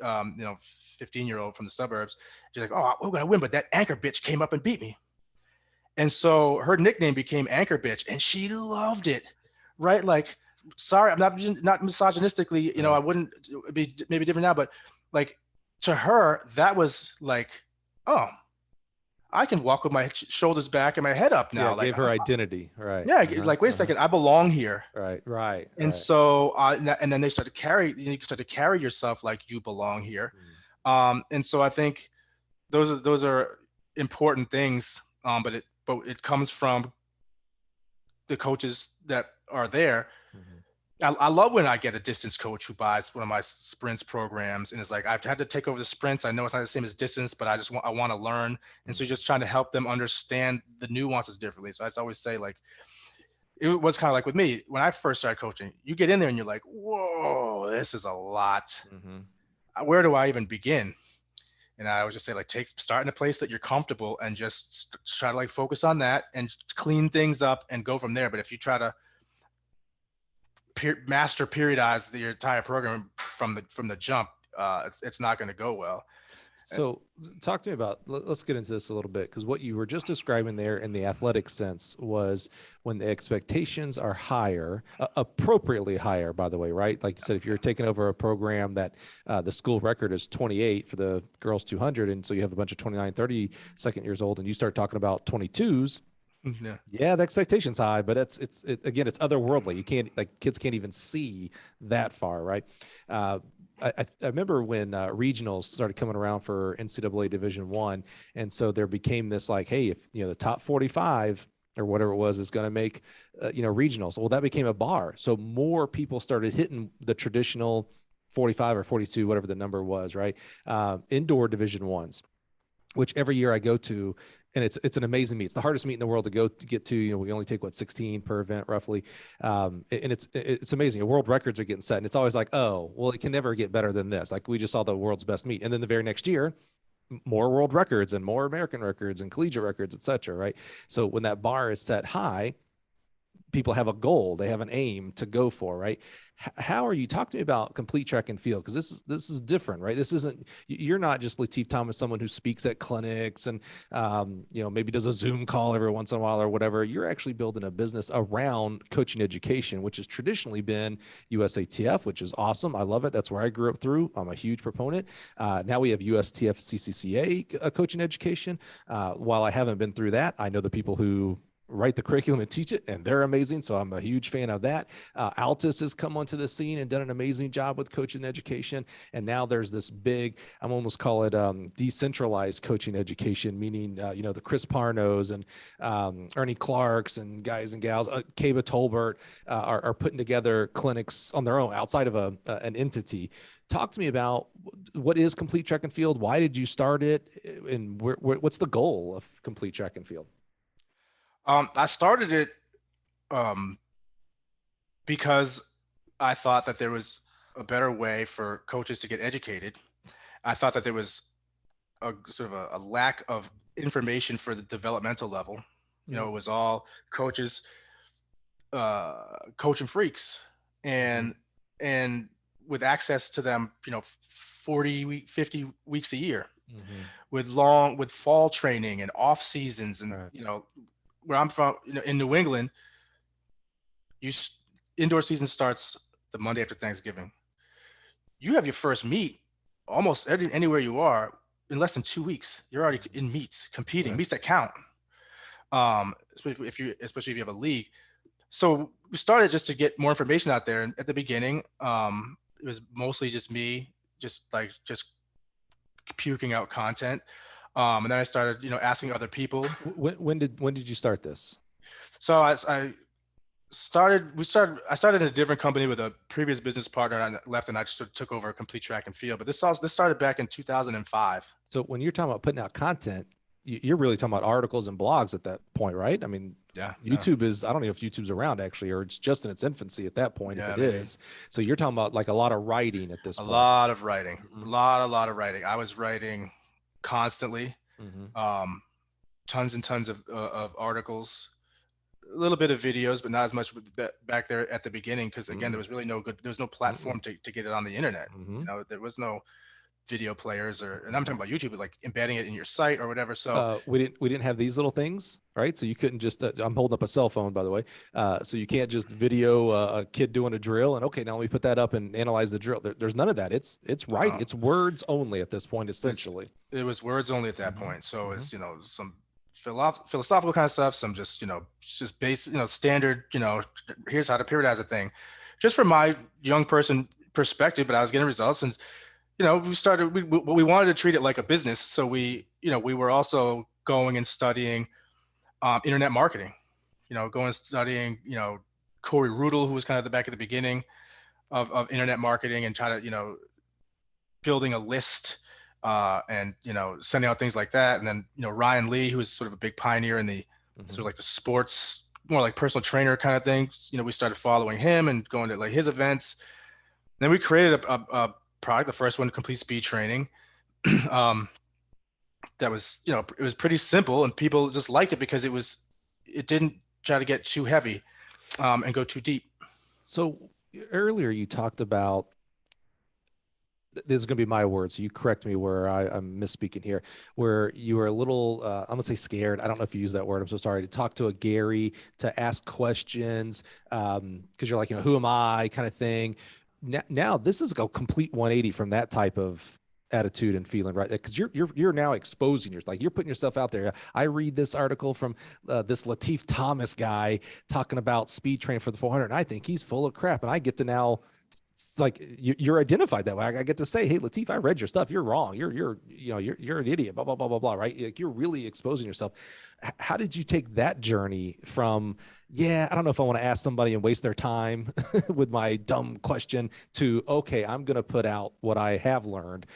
15-year-old from the suburbs. She's like, oh, we're gonna win, but that anchor bitch came up and beat me. And so her nickname became Anchor Bitch, and she loved it, right? Like, sorry, I'm not misogynistically, I wouldn't, it'd be maybe different now, but like, to her, that was like, oh, I can walk with my shoulders back and my head up now. Yeah, like, gave her identity, right? Yeah, it's like, wait a second, I belong here. Right. And so, and then they start to carry. You start to carry yourself like you belong here. And so I think those are important things. But it comes from the coaches that are there. I love when I get a distance coach who buys one of my sprints programs and is like, I've had to take over the sprints. I know it's not the same as distance, but I want to learn. And so just trying to help them understand the nuances differently. So I always say, like, it was kind of like with me, when I first started coaching, you get in there and you're like, whoa, this is a lot. Where do I even begin? And I would just say, like, start in a place that you're comfortable and just try to like focus on that and clean things up and go from there. But if you try to master periodize your entire program from the jump, it's not going to go well. So talk to me about, let's get into this a little bit, because what you were just describing there in the athletic sense was when the expectations are higher, appropriately higher, by the way, right? Like you said, if you're taking over a program that the school record is 28 for the girls 200, and so you have a bunch of 29, 30 second years old, and you start talking about 22s, yeah, the expectation's high, but it's again, it's otherworldly. You can't, like, kids can't even see that far, right? I remember when regionals started coming around for NCAA Division I, and so there became this like, hey, if the top 45 or whatever it was is going to make regionals, well, that became a bar. So more people started hitting the traditional 45 or 42, whatever the number was, right? Indoor Division I's, which every year I go to. And it's an amazing meet. It's the hardest meet in the world to get to. We only take 16 per event roughly. And it's amazing. World records are getting set. And it's always like, oh, well, it can never get better than this. Like, we just saw the world's best meet. And then the very next year, more world records and more American records and collegiate records, et cetera, right? So when that bar is set high, people have a goal, they have an aim to go for, right? How are you, talk to me about complete track and field? Because this is different, right? This isn't, you're not just Latif Thomas, someone who speaks at clinics and maybe does a Zoom call every once in a while or whatever. You're actually building a business around coaching education, which has traditionally been USATF, which is awesome. I love it. That's where I grew up through. I'm a huge proponent. Now we have USTF CCCA coaching education. While I haven't been through that, I know the people who write the curriculum and teach it, and they're amazing. So I'm a huge fan of that. Altus has come onto the scene and done an amazing job with coaching education. And now there's this big, I'm almost call it decentralized coaching education, meaning, the Chris Parnos and Ernie Clarks and guys and gals, Kava Tolbert are putting together clinics on their own outside of an entity. Talk to me about what is Complete Track and Field? Why did you start it? And what's the goal of Complete Track and Field? I started it because I thought that there was a better way for coaches to get educated. I thought that there was a sort of a lack of information for the developmental level. It was all coaches, coaching freaks, and with access to them, 50 weeks a year, with fall training and off seasons, and right. Where I'm from, in New England, indoor season starts the Monday after Thanksgiving. You have your first meet almost anywhere you are in less than 2 weeks. You're already in meets, competing, meets that count. Especially if you have a league. So we started just to get more information out there. And at the beginning, it was mostly just me, just puking out content. And then I started, asking other people. When did you start this? So I started in a different company with a previous business partner, and I left, and I just took over Complete Track and Field. But this started back in 2005. So when you're talking about putting out content, you're really talking about articles and blogs at that point, right? I mean, yeah, YouTube is, I don't know if YouTube's around actually, or it's just in its infancy at that point, if it is. So you're talking about like a lot of writing at this point. A lot of writing. I was writing constantly, tons and tons of articles, a little bit of videos, but not as much back there at the beginning, because again, there was really there was no platform to get it on the internet. There was no video players, and I'm talking about YouTube, but like embedding it in your site or whatever. So we didn't have these little things, right? So you couldn't just I'm holding up a cell phone, by the way, so you can't just video a kid doing a drill and okay, now let me put that up and analyze the drill. There's none of that. It's writing. It's words only at this point, essentially. It was words only at that point. So it's some philosophical kind of stuff, some just basic, standard, here's how to periodize a thing, just from my young person perspective. But I was getting results, and we wanted to treat it like a business. So we were also going and studying internet marketing, going and studying, Corey Rudel, who was kind of the back at the beginning of internet marketing, and try to, building a list, and, sending out things like that. And then, Ryan Lee, who was sort of a big pioneer in the sort of like the sports, more like personal trainer kind of thing. We started following him and going to like his events. Then we created a product, the first one, Complete Speed Training. That was, it was pretty simple, and people just liked it because it didn't try to get too heavy and go too deep. So earlier you talked about, this is going to be my words, so you correct me where I'm misspeaking here, where you were a little, I'm going to say scared. I don't know if you use that word. I'm so sorry. To talk to a Gary, to ask questions, because you're like, who am I kind of thing. Now this is a complete 180 from that type of attitude and feeling, right? Because you're now exposing yourself, like you're putting yourself out there. I read this article from this Latif Thomas guy talking about speed training for the 400, and I think he's full of crap, and I get to now, like you're identified that way. I get to say, hey, Latif, I read your stuff. You're wrong. You're an idiot. Blah blah blah blah blah. Right? Like you're really exposing yourself. How did you take that journey from, I don't know if I want to ask somebody and waste their time with my dumb question, to okay, I'm going to put out what I have learned,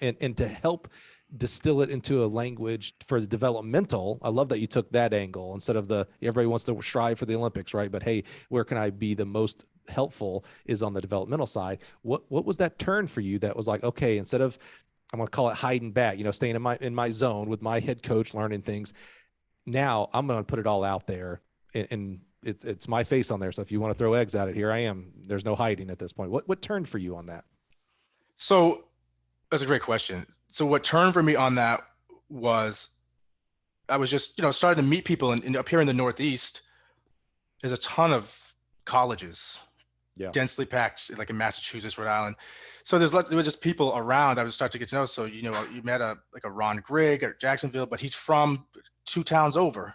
and to help distill it into a language for the developmental. I love that you took that angle instead of everybody wants to strive for the Olympics, right? But hey, where can I be the most helpful is on the developmental side. What was that turn for you that was like, okay, instead of, I'm going to call it hiding back, staying in my zone with my head coach, learning things, now I'm going to put it all out there and it's my face on there. So if you want to throw eggs at it, here I am. There's no hiding at this point. What turned for you on that? So that's a great question. So what turned for me on that was I was just, starting to meet people, and up here in the Northeast, there's a ton of colleges, densely packed, like in Massachusetts, Rhode Island. So there was just people around I would start to get to know. So, you met a Ron Grigg at Jacksonville, but he's from 2 towns over,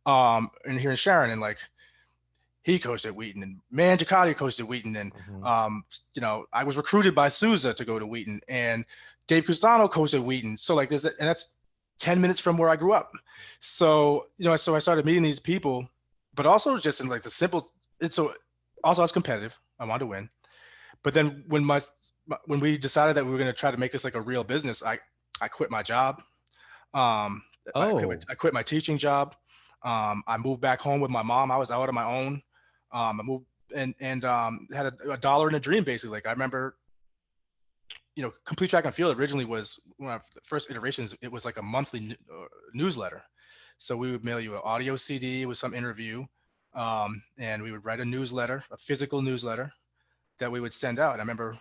and here in Sharon, and like he coached at Wheaton, and Man Giacatti coached at Wheaton. And, I was recruited by Sousa to go to Wheaton, and Dave Custano coached at Wheaton. So like and that's 10 minutes from where I grew up. So, so I started meeting these people, but also just in like the simple, also I was competitive. I wanted to win. But then when we decided that we were going to try to make this like a real business, I quit my job. I quit my teaching job. I moved back home with my mom. I was out on my own. I moved and had a dollar and a dream, basically. Like I remember, Complete Track and Field originally was one of the first iterations. It was like a monthly newsletter. So we would mail you an audio CD with some interview, and we would write a newsletter, a physical newsletter that we would send out. And I remember,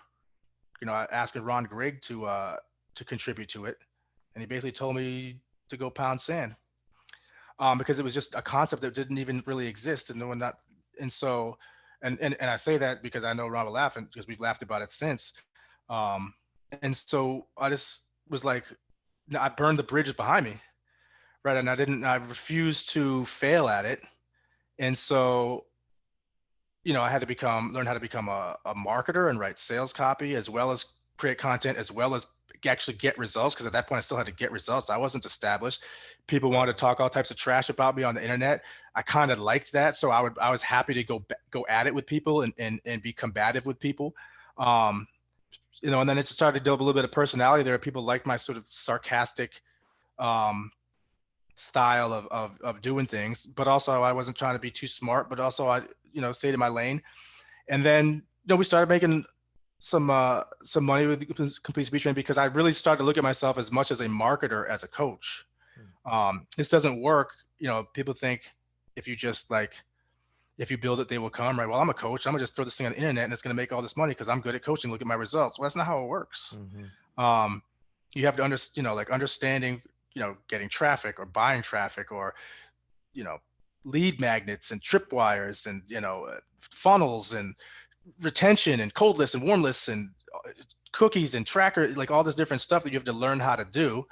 asking Ron Grigg to contribute to it, and he basically told me to go pound sand, because it was just a concept that didn't even really exist, and no one not. And so, and I say that because I know Ron will laugh, and because we've laughed about it since. And so I just was like, I burned the bridges behind me, right? And I refused to fail at it. And so, I had to learn how to become a marketer and write sales copy, as well as create content, as well as actually get results. Because at that point I still had to get results. I wasn't established. People wanted to talk all types of trash about me on the internet. I kind of liked that. So I was happy to go at it with people and be combative with people. And then it just started to develop a little bit of personality there. People liked my sort of sarcastic style of doing things, but also I wasn't trying to be too smart, but also I, stayed in my lane. And then, we started making some money with Complete Speed Training, because I really started to look at myself as much as a marketer as a coach. This doesn't work. People think if you build it, they will come, right? Well, I'm a coach. I'm gonna just throw this thing on the internet and it's gonna make all this money because I'm good at coaching. Look at my results. Well, that's not how it works. You have to understand, understanding, getting traffic or buying traffic, or, lead magnets and tripwires and, funnels and retention and cold lists and warm lists and cookies and tracker, like all this different stuff that you have to learn how to do,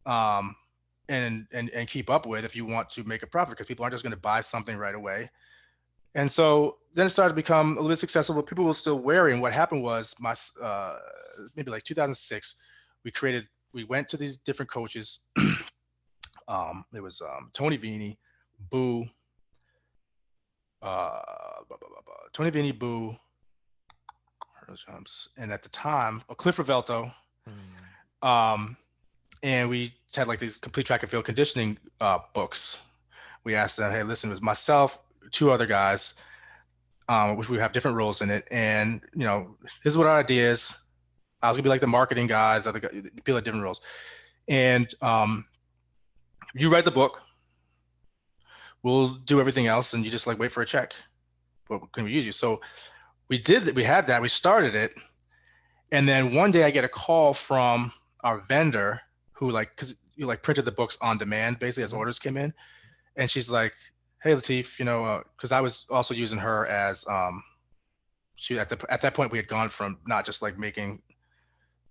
and keep up with if you want to make a profit, because people aren't just going to buy something right away. And so then it started to become a little bit successful, but people were still wary. And what happened was maybe like 2006, we went to these different coaches. It was Tony Vini, Boo, Tony Vini, Boo, and at the time, Cliff Revelto. And we had like these Complete Track and Field conditioning books. We asked them, hey, listen, it was myself, 2 other guys, which we have different roles in it. And, this is what our idea is. I was gonna be like the marketing guys, other guys, people had different roles. And you write the book, we'll do everything else, and you just like wait for a check. What can we use you? So we had that, we started it. And then one day I get a call from our vendor who because you printed the books on demand, basically, as orders came in. And she's like, hey, Latif, because I was also using her as, at that point we had gone from not just like making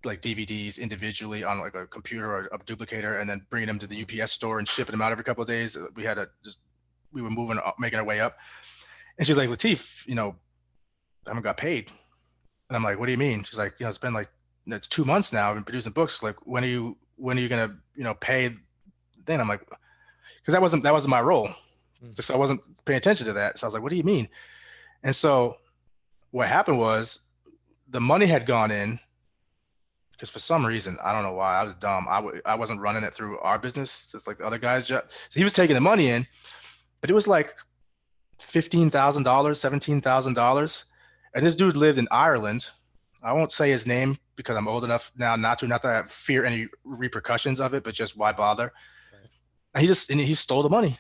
like DVDs individually on like a computer or a duplicator and then bringing them to the UPS store and shipping them out every couple of days. We were moving up, making our way up. And she's like, Latif, I haven't got paid. And I'm like, what do you mean? She's like, it's been like, it's 2 months now. I've been producing books. Like, when are you going to, pay? Then I'm like, because that wasn't my role. So I wasn't paying attention to that. So I was like, what do you mean? And so what happened was the money had gone in, because for some reason, I don't know why, I was dumb. I wasn't running it through our business, just like the other guys. So he was taking the money in, but it was like $15,000, $17,000. And this dude lived in Ireland. I won't say his name because I'm old enough now not that I fear any repercussions of it, but just why bother? Right. And he stole the money.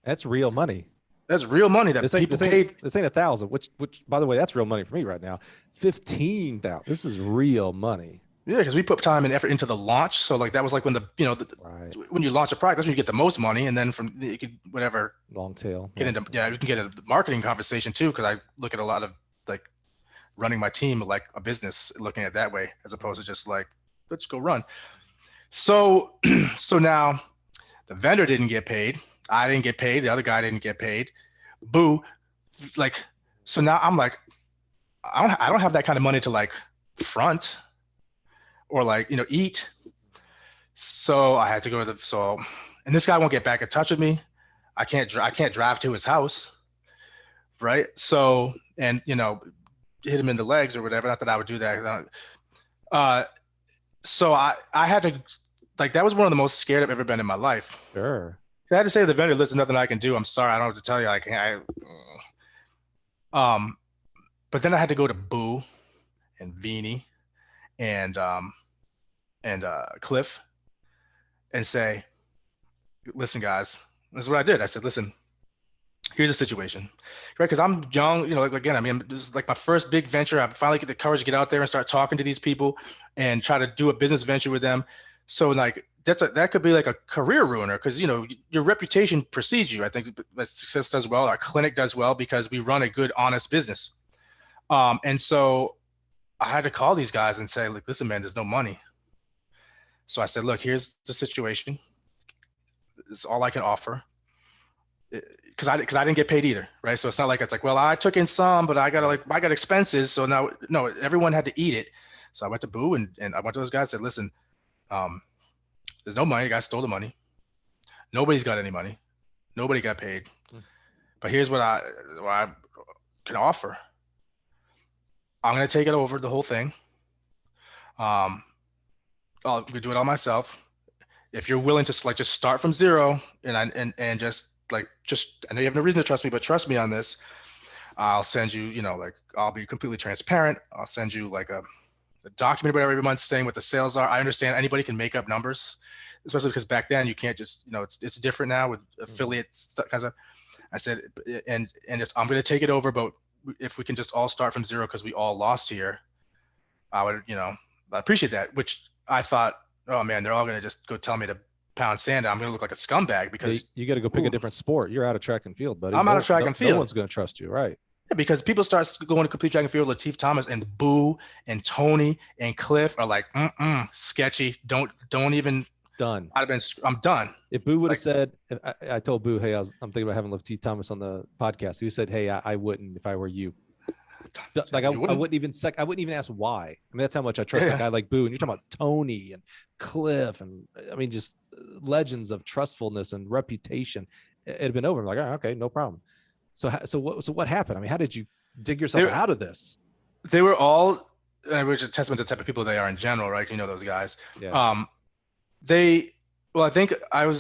That's real money. That's real money that people paid. This ain't 1,000, which by the way, that's real money for me right now. 15,000. This is real money. Yeah, because we put time and effort into the launch. So like that was like when when you launch a product, that's when you get the most money, and then from you could whatever long tail. Get into we can get a marketing conversation too, because I look at a lot of like running my team like a business, looking at it that way as opposed to just like let's go run. So so now the vendor didn't get paid. I didn't get paid. The other guy didn't get paid. Boo. Like, so now I'm like, I don't have that kind of money to like front or like, eat. So I had to go to and this guy won't get back in touch with me. I can't drive to his house. Right. So, and, hit him in the legs or whatever. Not that I would do that. So I had to, like, that was one of the most scared I've ever been in my life. Sure. I had to say to the vendor, listen, nothing I can do. I'm sorry. I don't know what to tell you. But then I had to go to Boo and Beanie and Cliff and say, listen, guys, this is what I did. I said, listen, here's the situation, right? Because I'm young, like, again, I mean, this is like my first big venture. I finally get the courage to get out there and start talking to these people and try to do a business venture with them. So like, that could be like a career ruiner because, your reputation precedes you. I think that success does well. Our clinic does well because we run a good, honest business. And so I had to call these guys and say, like, listen, man, there's no money. So I said, look, here's the situation. It's all I can offer. Because I didn't get paid either, right? So it's not like it's like, well, I took in some, but I got expenses. So now, no, everyone had to eat it. So I went to Boo and I went to those guys and said, listen, there's no money. The guy stole the money. Nobody's got any money. Nobody got paid. But here's what I can offer. I'm going to take it over, the whole thing. I'll do it all myself. If you're willing to like just start from zero and just I know you have no reason to trust me, but trust me on this. I'll send you, I'll be completely transparent. I'll send you like a document whatever every month saying what the sales are. I understand anybody can make up numbers, especially because back then you can't just, it's different now with affiliates kinds of. I said, and just, I'm going to take it over, but if we can just all start from zero because we all lost here, I would, I appreciate that. Which I thought, oh man, they're all going to just go tell me to pound sand. I'm going to look like a scumbag because you got to go pick a different sport. You're out of track and field, buddy. I'm out of track and field. No one's going to trust you, right? Yeah, because people start going to complete track and field. Latif Thomas and Boo and Tony and Cliff are like, sketchy. Don't even. Done. I'm done. If Boo would have said, I told Boo, hey, I'm thinking about having Latif Thomas on the podcast. He said, hey, I wouldn't if I were you. Like I wouldn't even ask why. I mean, that's how much I trust a guy like Boo. And you're talking about Tony and Cliff, and I mean, just legends of trustfulness and reputation. It had been over. I'm like, oh, okay, no problem. So what happened? I mean, how did you dig yourself out of this? They were all, which is a testament to the type of people they are in general, right? Those guys. Yeah. I think I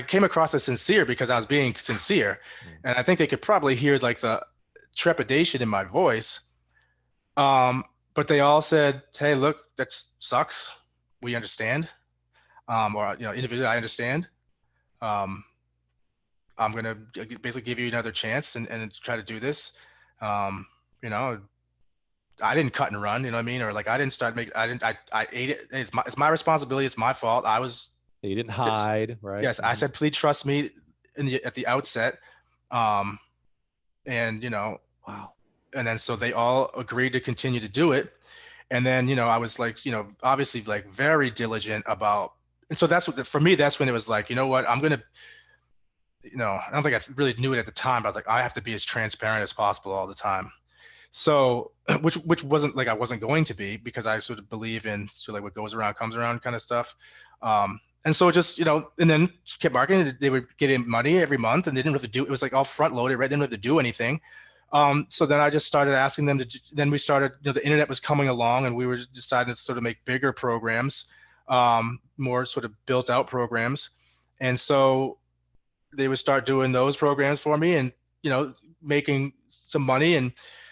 came across as sincere because I was being sincere, and I think they could probably hear like the trepidation in my voice. But they all said, hey, look, that sucks. We understand. Or, individually, I understand. I'm going to basically give you another chance and try to do this. I didn't cut and run, you know what I mean? Or like, I ate it. It's my responsibility. It's my fault. You didn't hide, right? Yes. I said, please trust me at the outset. Wow. And then, so they all agreed to continue to do it. And then, I was like, obviously like very diligent about, and so for me, that's when it was like, you know what, I'm going to, I don't think I really knew it at the time, but I was like, I have to be as transparent as possible all the time. So, which wasn't like I wasn't going to be, because I sort of believe in like what goes around comes around kind of stuff. And so just, and then kept marketing. They would get in money every month, and they didn't have to do, it was like all front loaded, right? They didn't have to do anything. So then I just started asking them then we started, the internet was coming along, and we were deciding to sort of make bigger programs, more sort of built out programs. And so they would start doing those programs for me and, making some money. And,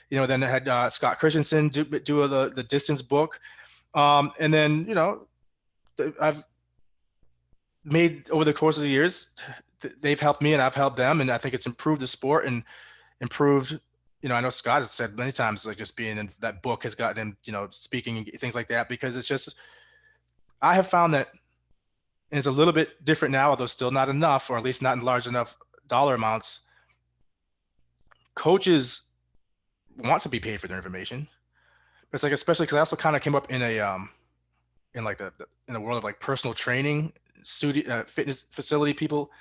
then I had Scott Christensen do the distance book. And then, I've made over the course of the years they've helped me and I've helped them. And I think it's improved the sport and improved, I know Scott has said many times, like just being in that book has gotten him, speaking and things like that, because it's just, I have found that, and it's a little bit different now, although still not enough, or at least not in large enough dollar amounts. Coaches want to be paid for their information. But it's like, especially because I also kind of came up in a, in like in the world of like personal training, studio, fitness facility people.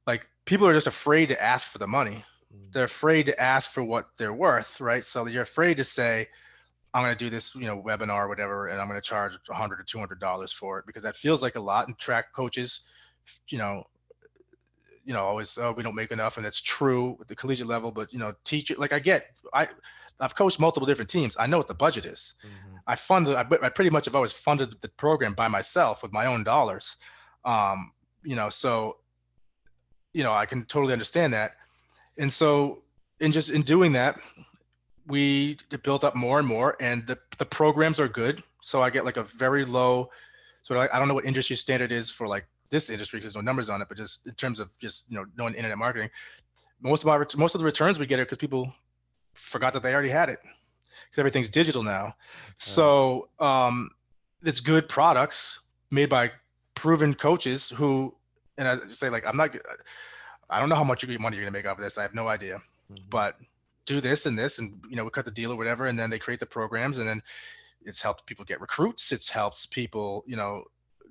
Like people are just afraid to ask for the money. They're afraid to ask for what they're worth, right? So you're afraid to say, I'm going to do this, webinar or whatever, and I'm going to charge $100 or $200 for it, because that feels like a lot. And track coaches, always, oh, we don't make enough. And that's true at the collegiate level, but, teach it. Like I've coached multiple different teams. I know what the budget is. Mm-hmm. I pretty much have always funded the program by myself with my own dollars. So, I can totally understand that. And so in doing that, we built up more and more, and the programs are good. So I get like a very low, sort of, I don't know what industry standard is for like this industry, because there's no numbers on it, but just in terms of just, knowing internet marketing, most of the returns we get are because people forgot that they already had it, because everything's digital now. So it's good products made by proven coaches who, and I say, like, I don't know how much money you're going to make off of this. I have no idea, but do this and this, and, we cut the deal or whatever. And then they create the programs, and then it's helped people get recruits. It's helps people,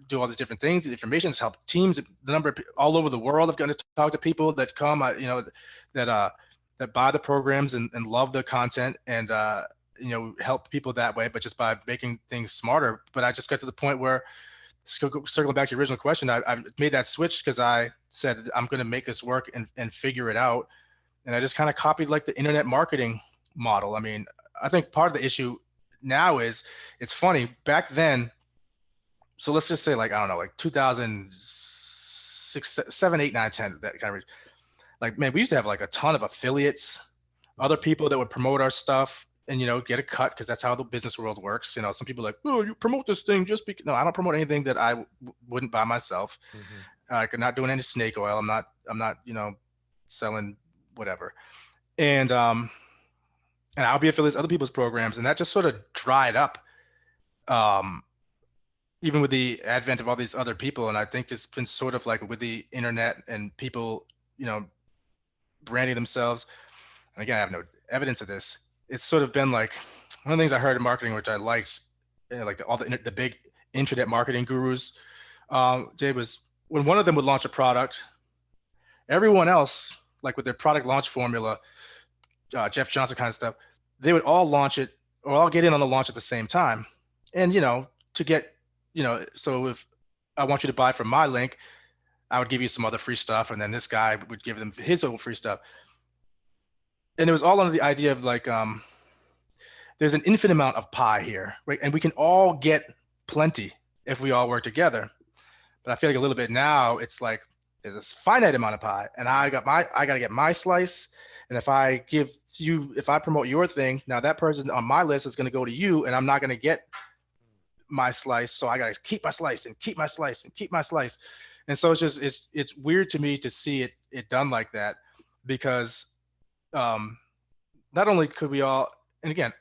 do all these different things. The information has helped teams. The number of all over the world have gotten to talk to people that come, that buy the programs and love the content, and, help people that way, but just by making things smarter. But I just got to the point where, circling back to your original question, I made that switch because I said, I'm going to make this work and figure it out. And I just kind of copied like the internet marketing model. I mean, I think part of the issue now is, it's funny, back then, so let's just say, like, I don't know, like 2006, 7, 8, 9, 10, that kind of, like, man, we used to have like a ton of affiliates, other people that would promote our stuff and, get a cut, because that's how the business world works. Some people are like, oh, you promote this thing just because. No, I don't promote anything that I wouldn't buy myself. I'm not doing any snake oil. I'm not, selling whatever. And I'll be affiliated with other people's programs, and that just sort of dried up. Even with the advent of all these other people. And I think it's been sort of like with the internet and people, branding themselves. And again, I have no evidence of this. It's sort of been like, one of the things I heard in marketing, which I liked, like all the big intranet marketing gurus did, was when one of them would launch a product, everyone else, like with their product launch formula, Jeff Johnson kind of stuff, they would all launch it, or all get in on the launch at the same time. And, to get, so if I want you to buy from my link, I would give you some other free stuff. And then this guy would give them his own free stuff. And it was all under the idea of like, there's an infinite amount of pie here, right? And we can all get plenty if we all work together. But I feel like a little bit now, it's like, there's this finite amount of pie, and I got to get my slice. And if I promote your thing, now that person on my list is going to go to you, and I'm not going to get my slice. So I got to keep my slice and keep my slice and keep my slice. And so it's weird to me to see it done like that, because not only could we all, and again,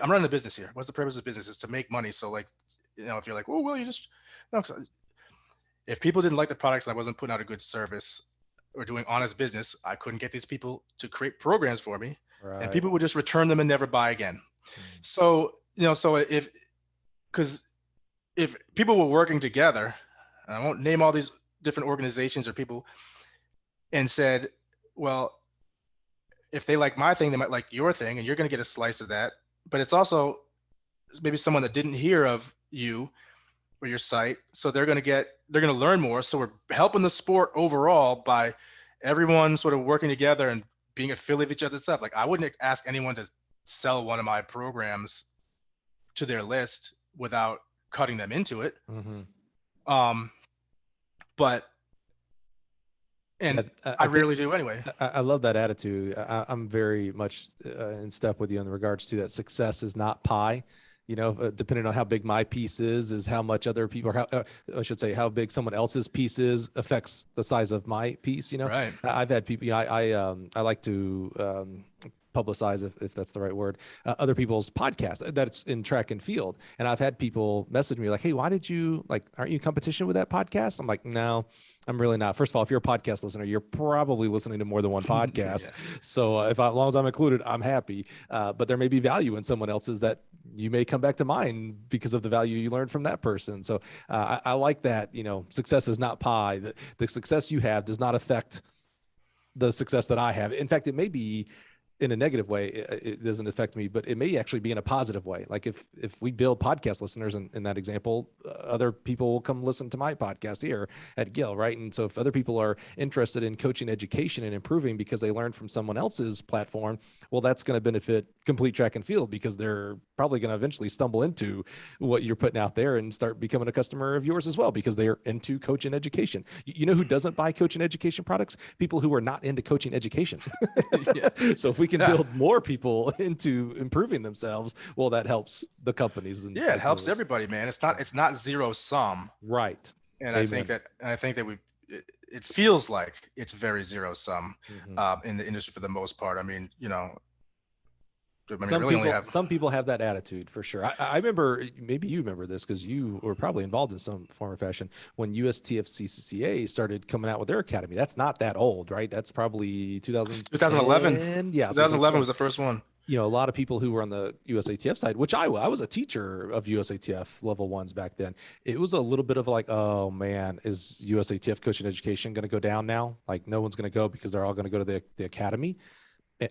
I'm running a business here. What's the purpose of business? Is to make money. So like, if you're like, oh, well, you just, no, if people didn't like the products and I wasn't putting out a good service or doing honest business, I couldn't get these people to create programs for me. Right. And people would just return them and never buy again. So, because if people were working together, and I won't name all these different organizations or people, and said, well, if they like my thing, they might like your thing, and you're going to get a slice of that. But it's also maybe someone that didn't hear of you or your site. So they're going to learn more. So we're helping the sport overall by everyone sort of working together and being affiliated with each other's stuff. Like, I wouldn't ask anyone to sell one of my programs to their list without cutting them into it. But, and I rarely do anyway. I love that attitude. I'm very much in step with you in regards to that. Success is not pie. depending on how big my piece is how much other people, or how, I should say, how big someone else's piece is affects the size of my piece. Right. I've had people, I like to, publicize, if that's the right word, other people's podcasts that's in track and field. And I've had people message me like, hey, why did you aren't you in competition with that podcast? I'm like, no, I'm really not. First of all, if you're a podcast listener, you're probably listening to more than one podcast. Yeah. So as long as I'm included, I'm happy. But there may be value in someone else's that you may come back to mine because of the value you learned from that person. So I like that, success is not pie. The success you have does not affect the success that I have. In fact, it may be in a negative way. It doesn't affect me, but it may actually be in a positive way. Like if we build podcast listeners in that example, other people will come listen to my podcast here at Gill, right? And so if other people are interested in coaching education and improving because they learned from someone else's platform, well, that's going to benefit Complete Track and Field, because they're probably going to eventually stumble into what you're putting out there and start becoming a customer of yours as well, because they're into coaching education. You know who doesn't buy coaching education products? People who are not into coaching education. Yeah. So if we can build more people into improving themselves, well, that helps the companies. And Yeah, it helps everybody, man. It's not zero sum. Right. And Amen. I think that it feels like it's very zero sum Mm-hmm. in the industry for the most part. I mean, Some people have that attitude for sure. I remember, maybe you remember this because you were probably involved in some form or fashion when USTF CCCA started coming out with their academy. That's not that old, right? That's probably 2011. Yeah. 2011 was the first one. A lot of people who were on the USATF side, which I was a teacher of USATF level ones back then. It was a little bit of like, oh man, is USATF coaching education going to go down now? Like no one's going to go because they're all going to go to the academy.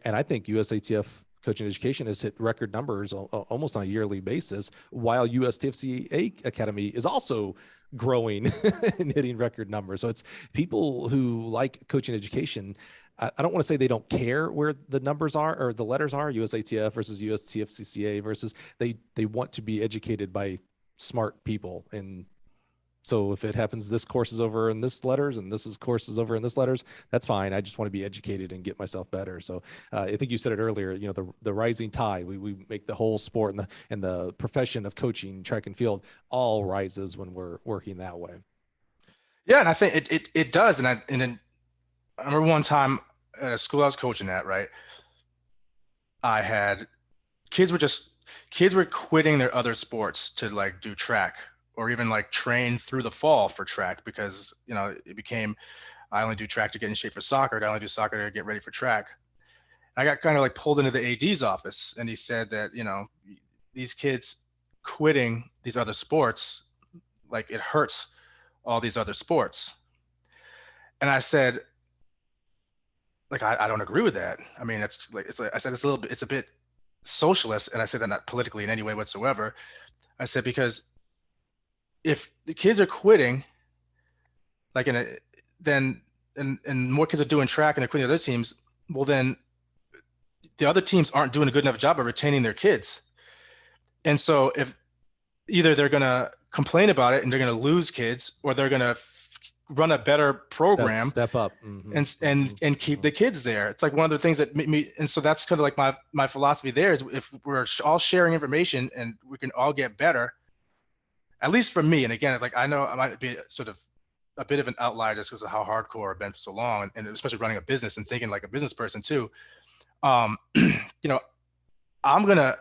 And I think USATF coaching education has hit record numbers almost on a yearly basis, while USTFCA Academy is also growing and hitting record numbers. So it's people who like coaching education. I don't want to say they don't care where the numbers are or the letters are, USATF versus USTFCCA versus they want to be educated by smart people. And so if it happens, this course is over in this letters and course is over in this letters, that's fine. I just want to be educated and get myself better. So I think you said it earlier, the rising tide, we make the whole sport and the profession of coaching, track and field, all rises when we're working that way. Yeah. And I think it does. And then I remember one time at a school I was coaching at, right? I had kids were quitting their other sports to like do track, or even like train through the fall for track, because it became, I only do track to get in shape for soccer. I only do soccer to get ready for track. I got kind of like pulled into the AD's office, and he said that these kids quitting these other sports, like it hurts all these other sports. And I said, like, I don't agree with that. I mean, I said it's a bit socialist, and I said that not politically in any way whatsoever. I said because if the kids are quitting, like then more kids are doing track and they're quitting other teams, well then the other teams aren't doing a good enough job of retaining their kids. And so if either they're going to complain about it and they're going to lose kids, or they're going to run a better program, step up and keep the kids there. It's like one of the things that made me, and so that's kind of like my philosophy there is, if we're all sharing information and we can all get better, at least for me. And again, it's like, I know I might be sort of a bit of an outlier just because of how hardcore I've been for so long, and especially running a business and thinking like a business person too. I'm gonna,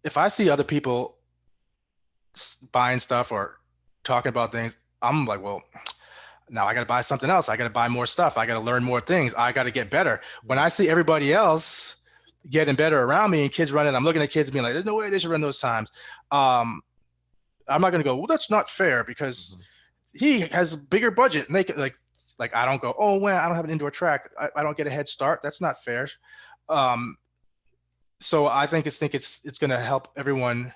if I see other people buying stuff or talking about things, I'm like, well, now I got to buy something else. I got to buy more stuff. I got to learn more things. I got to get better. When I see everybody else getting better around me and kids running, I'm looking at kids being like, there's no way they should run those times. I'm not going to go, well, that's not fair because he has a bigger budget, and they could like I don't go, oh, well, I don't have an indoor track, I don't get a head start. That's not fair. So I think it's going to help everyone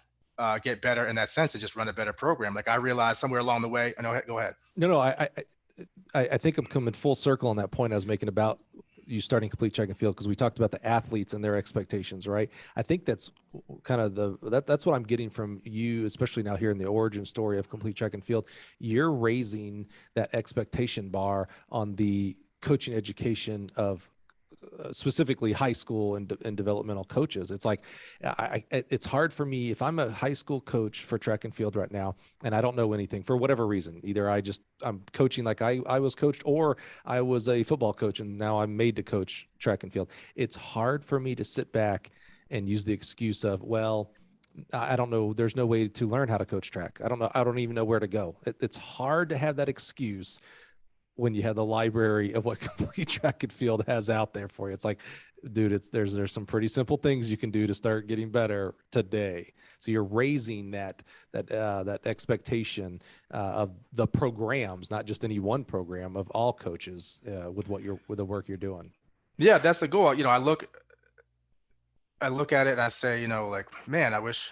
get better in that sense, to just run a better program. Like I realized somewhere along the way, I know, go ahead. No, I think I'm coming full circle on that point I was making about you starting Complete Track and Field, because we talked about the athletes and their expectations, right? I think that's kind of that's what I'm getting from you, especially now here in the origin story of Complete Track and Field. You're raising that expectation bar on the coaching education of specifically high school and developmental coaches. It's like, it's hard for me if I'm a high school coach for track and field right now, and I don't know anything for whatever reason. Either I'm coaching like I was coached, or I was a football coach and now I'm made to coach track and field. It's hard for me to sit back and use the excuse of, well, I don't know. There's no way to learn how to coach track. I don't know. I don't even know where to go. It's hard to have that excuse when you have the library of what complete track and field has out there for you. It's like, dude, there's some pretty simple things you can do to start getting better today. So you're raising that expectation of the programs, not just any one program, of all coaches with the work you're doing. Yeah, that's the goal. I look at it and I say, like, man, I wish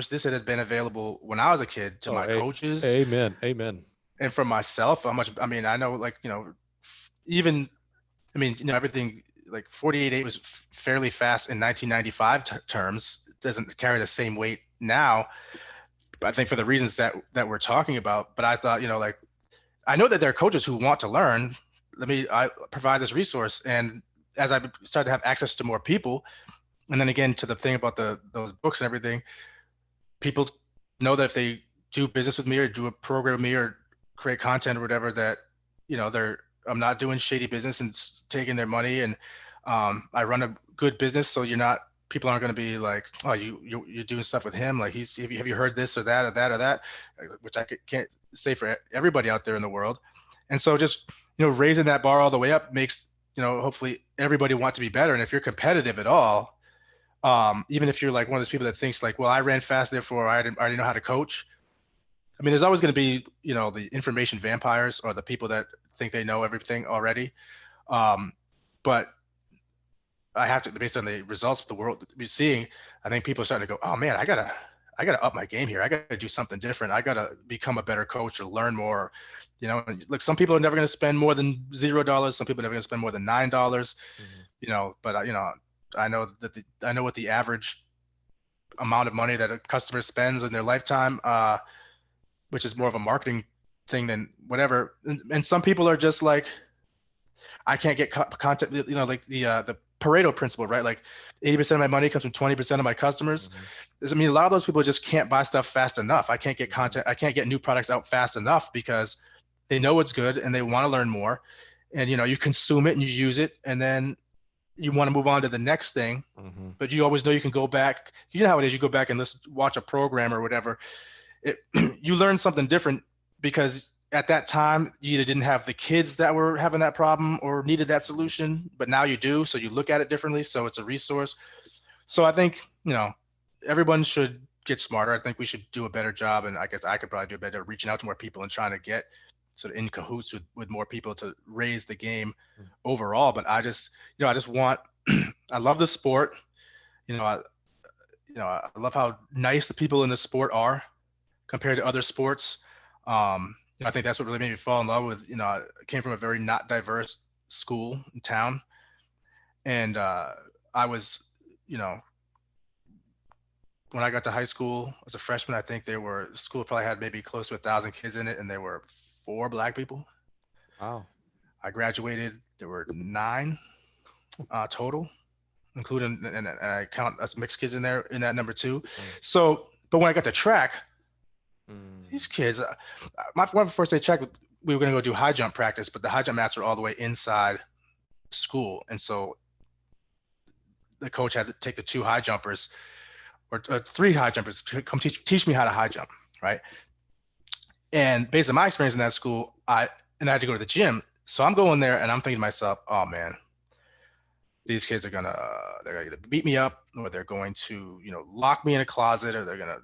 this had been available when I was a kid to my coaches. Amen. And for myself, I know, like, everything, like 48.8 was fairly fast in 1995 terms. It doesn't carry the same weight now, but I think for the reasons that we're talking about. But I thought, like, I know that there are coaches who want to learn. I provide this resource. And as I started to have access to more people, and then again, to the thing about those books and everything, people know that if they do business with me or do a program with me or create content or whatever, that, I'm not doing shady business and taking their money. And I run a good business. So people aren't going to be like, oh, you're doing stuff with him. Like, have you heard this or that or that or that, which I can't say for everybody out there in the world. And so just, raising that bar all the way up makes, hopefully everybody want to be better. And if you're competitive at all, even if you're like one of those people that thinks like, well, I ran fast, therefore I already know how to coach. There's always going to be, the information vampires, or the people that think they know everything already. But I have to, based on the results of the world we're seeing, I think people are starting to go, oh man, I gotta up my game here. I gotta do something different. I gotta become a better coach or learn more. Look, some people are never going to spend more than $0. Some people are never going to spend more than $9. But I know what the average amount of money that a customer spends in their lifetime, which is more of a marketing thing than whatever. And some people are just like, I can't get content, like the Pareto principle, right? Like 80% of my money comes from 20% of my customers. A lot of those people just can't buy stuff fast enough. I can't get content. I can't get new products out fast enough because they know it's good and they want to learn more. And, you consume it and you use it, and then you want to move on to the next thing. But you always know you can go back. You know how it is. You go back and watch a program or whatever. You learn something different because at that time you either didn't have the kids that were having that problem or needed that solution, but now you do. So you look at it differently. So it's a resource. So I think, everyone should get smarter. I think we should do a better job. And I guess I could probably do a better reaching out to more people and trying to get sort of in cahoots with more people to raise the game overall. But I just want, I love the sport. I love how nice the people in the sport are compared to other sports. I think that's what really made me fall in love with, I came from a very not diverse school in town. And I was, when I got to high school as a freshman, I think school probably had maybe close to 1,000 kids in it, and there were 4 Black people. Wow. I graduated, there were 9 total, including, and I count us mixed kids in there, in that number too. So, but when I got to track, these kids, one of the first day track, we were going to go do high jump practice, but the high jump mats were all the way inside school. And so the coach had to take the 2 high jumpers or 3 high jumpers to come teach me how to high jump. Right. And based on my experience in that school, I had to go to the gym. So I'm going there and I'm thinking to myself, oh man, these kids they're gonna either beat me up, or they're going to, lock me in a closet, or they're going to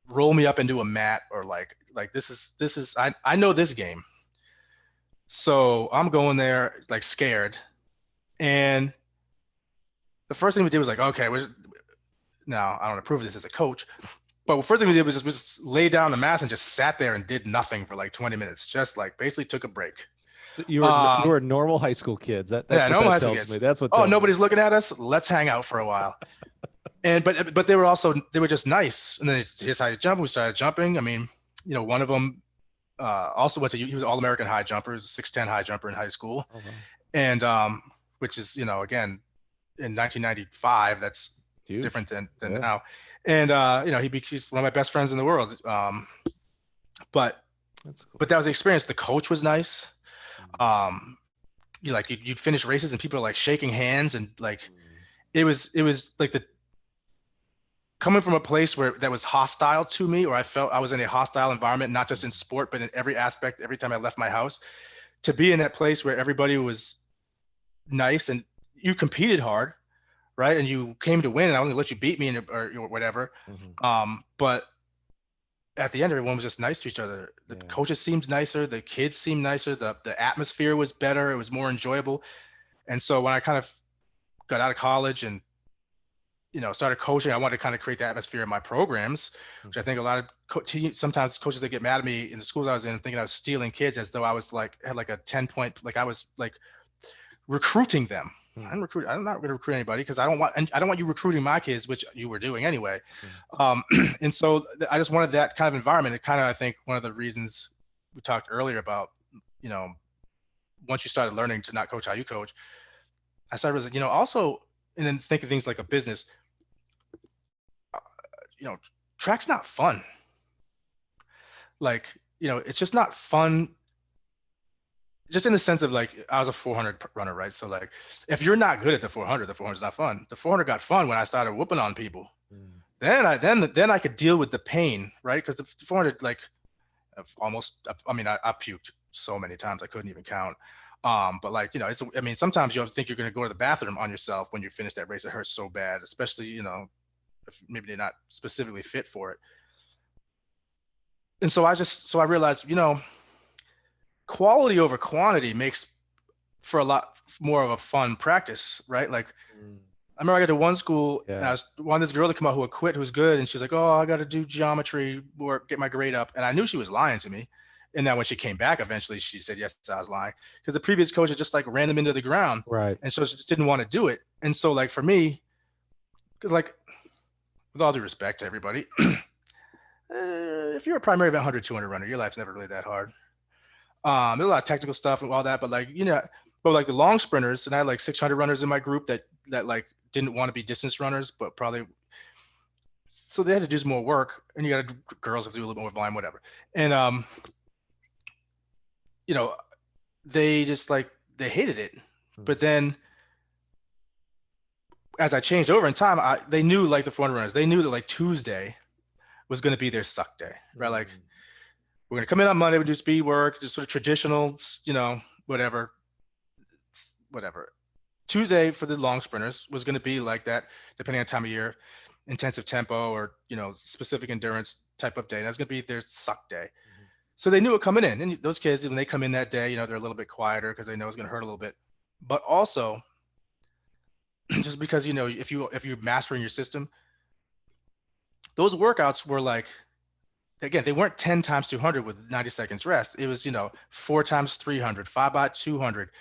roll me up into a mat, or like this is, I know this game. So I'm going there like scared. And the first thing we did was like, okay, now I don't approve of this as a coach, but the first thing we did was just lay down the mats and just sat there and did nothing for like 20 minutes. Just like basically took a break. You were normal high school kids. That's what that tells me. That's what. Oh, nobody's looking at us. Let's hang out for a while. And but they were just nice. And then here's how you jump. We started jumping. One of them also he was All-American high jumper, 6'10" high jumper in high school. And which is, again, in 1995, that's Huge. different than now. And, he's one of my best friends in the world. But That's cool. But that was the experience. The coach was nice. You'd finish races and people are like shaking hands, and like, it was like coming from a place where that was hostile to me, or I felt I was in a hostile environment, not just in sport, but in every aspect, every time I left my house, to be in that place where everybody was nice and you competed hard, right? And you came to win, and I wasn't gonna let you beat me or whatever. But at the end, everyone was just nice to each other. The coaches seemed nicer. The kids seemed nicer. The atmosphere was better. It was more enjoyable. And so when I kind of got out of college and, started coaching, I wanted to kind of create the atmosphere in my programs, which I think a lot of sometimes coaches, they get mad at me in the schools I was in, thinking I was stealing kids, as though I was like, had like a 10-point, like I was like recruiting them. I'm not going to recruit anybody, because I don't want you recruiting my kids, which you were doing anyway. And so I just wanted that kind of environment. It kind of, I think, one of the reasons we talked earlier about, once you started learning to not coach how you coach, I started, also, and then think of things like a business, track's not fun. Like, it's just not fun. Just in the sense of, like, I was a 400 runner, right? So like, if you're not good at the 400, the 400 is not fun. The 400 got fun when I started whooping on people. Then I could deal with the pain, right? Because the 400, like, I puked so many times I couldn't even count. But like, sometimes you'll think you're going to go to the bathroom on yourself when you finish that race. It hurts so bad, especially, if maybe they're not specifically fit for it. And so I realized, quality over quantity makes for a lot more of a fun practice, right? Like, I remember I got to one school and I wanted this girl to come out who had quit, who was good. And she's like, oh, I got to do geometry work, get my grade up. And I knew she was lying to me. And then when she came back, eventually she said, yes, I was lying, because the previous coach had just like ran them into the ground. Right. And so she just didn't want to do it. And so, like, for me, because, like, with all due respect to everybody, if you're a primary event 100, 200 runner, your life's never really that hard. There's a lot of technical stuff and all that, but like, but like the long sprinters, and I had like 600 runners in my group that like didn't want to be distance runners, but probably, so they had to do some more work, and you got to, girls have to do a little more volume, whatever. And, they just like, they hated it. But then as I changed over in time, they knew, like, the 400 runners, they knew that like Tuesday was going to be their suck day, right? Like, we're going to come in on Monday, we do speed work, just sort of traditional, whatever. Tuesday for the long sprinters was going to be like that, depending on time of year, intensive tempo or, specific endurance type of day. That's going to be their suck day. So they knew it coming in. And those kids, when they come in that day, they're a little bit quieter because they know it's going to hurt a little bit. But also, just because, if you're mastering your system, those workouts were like, again, they weren't 10 times 200 with 90 seconds rest. It was, 4 times 300, 5 by 200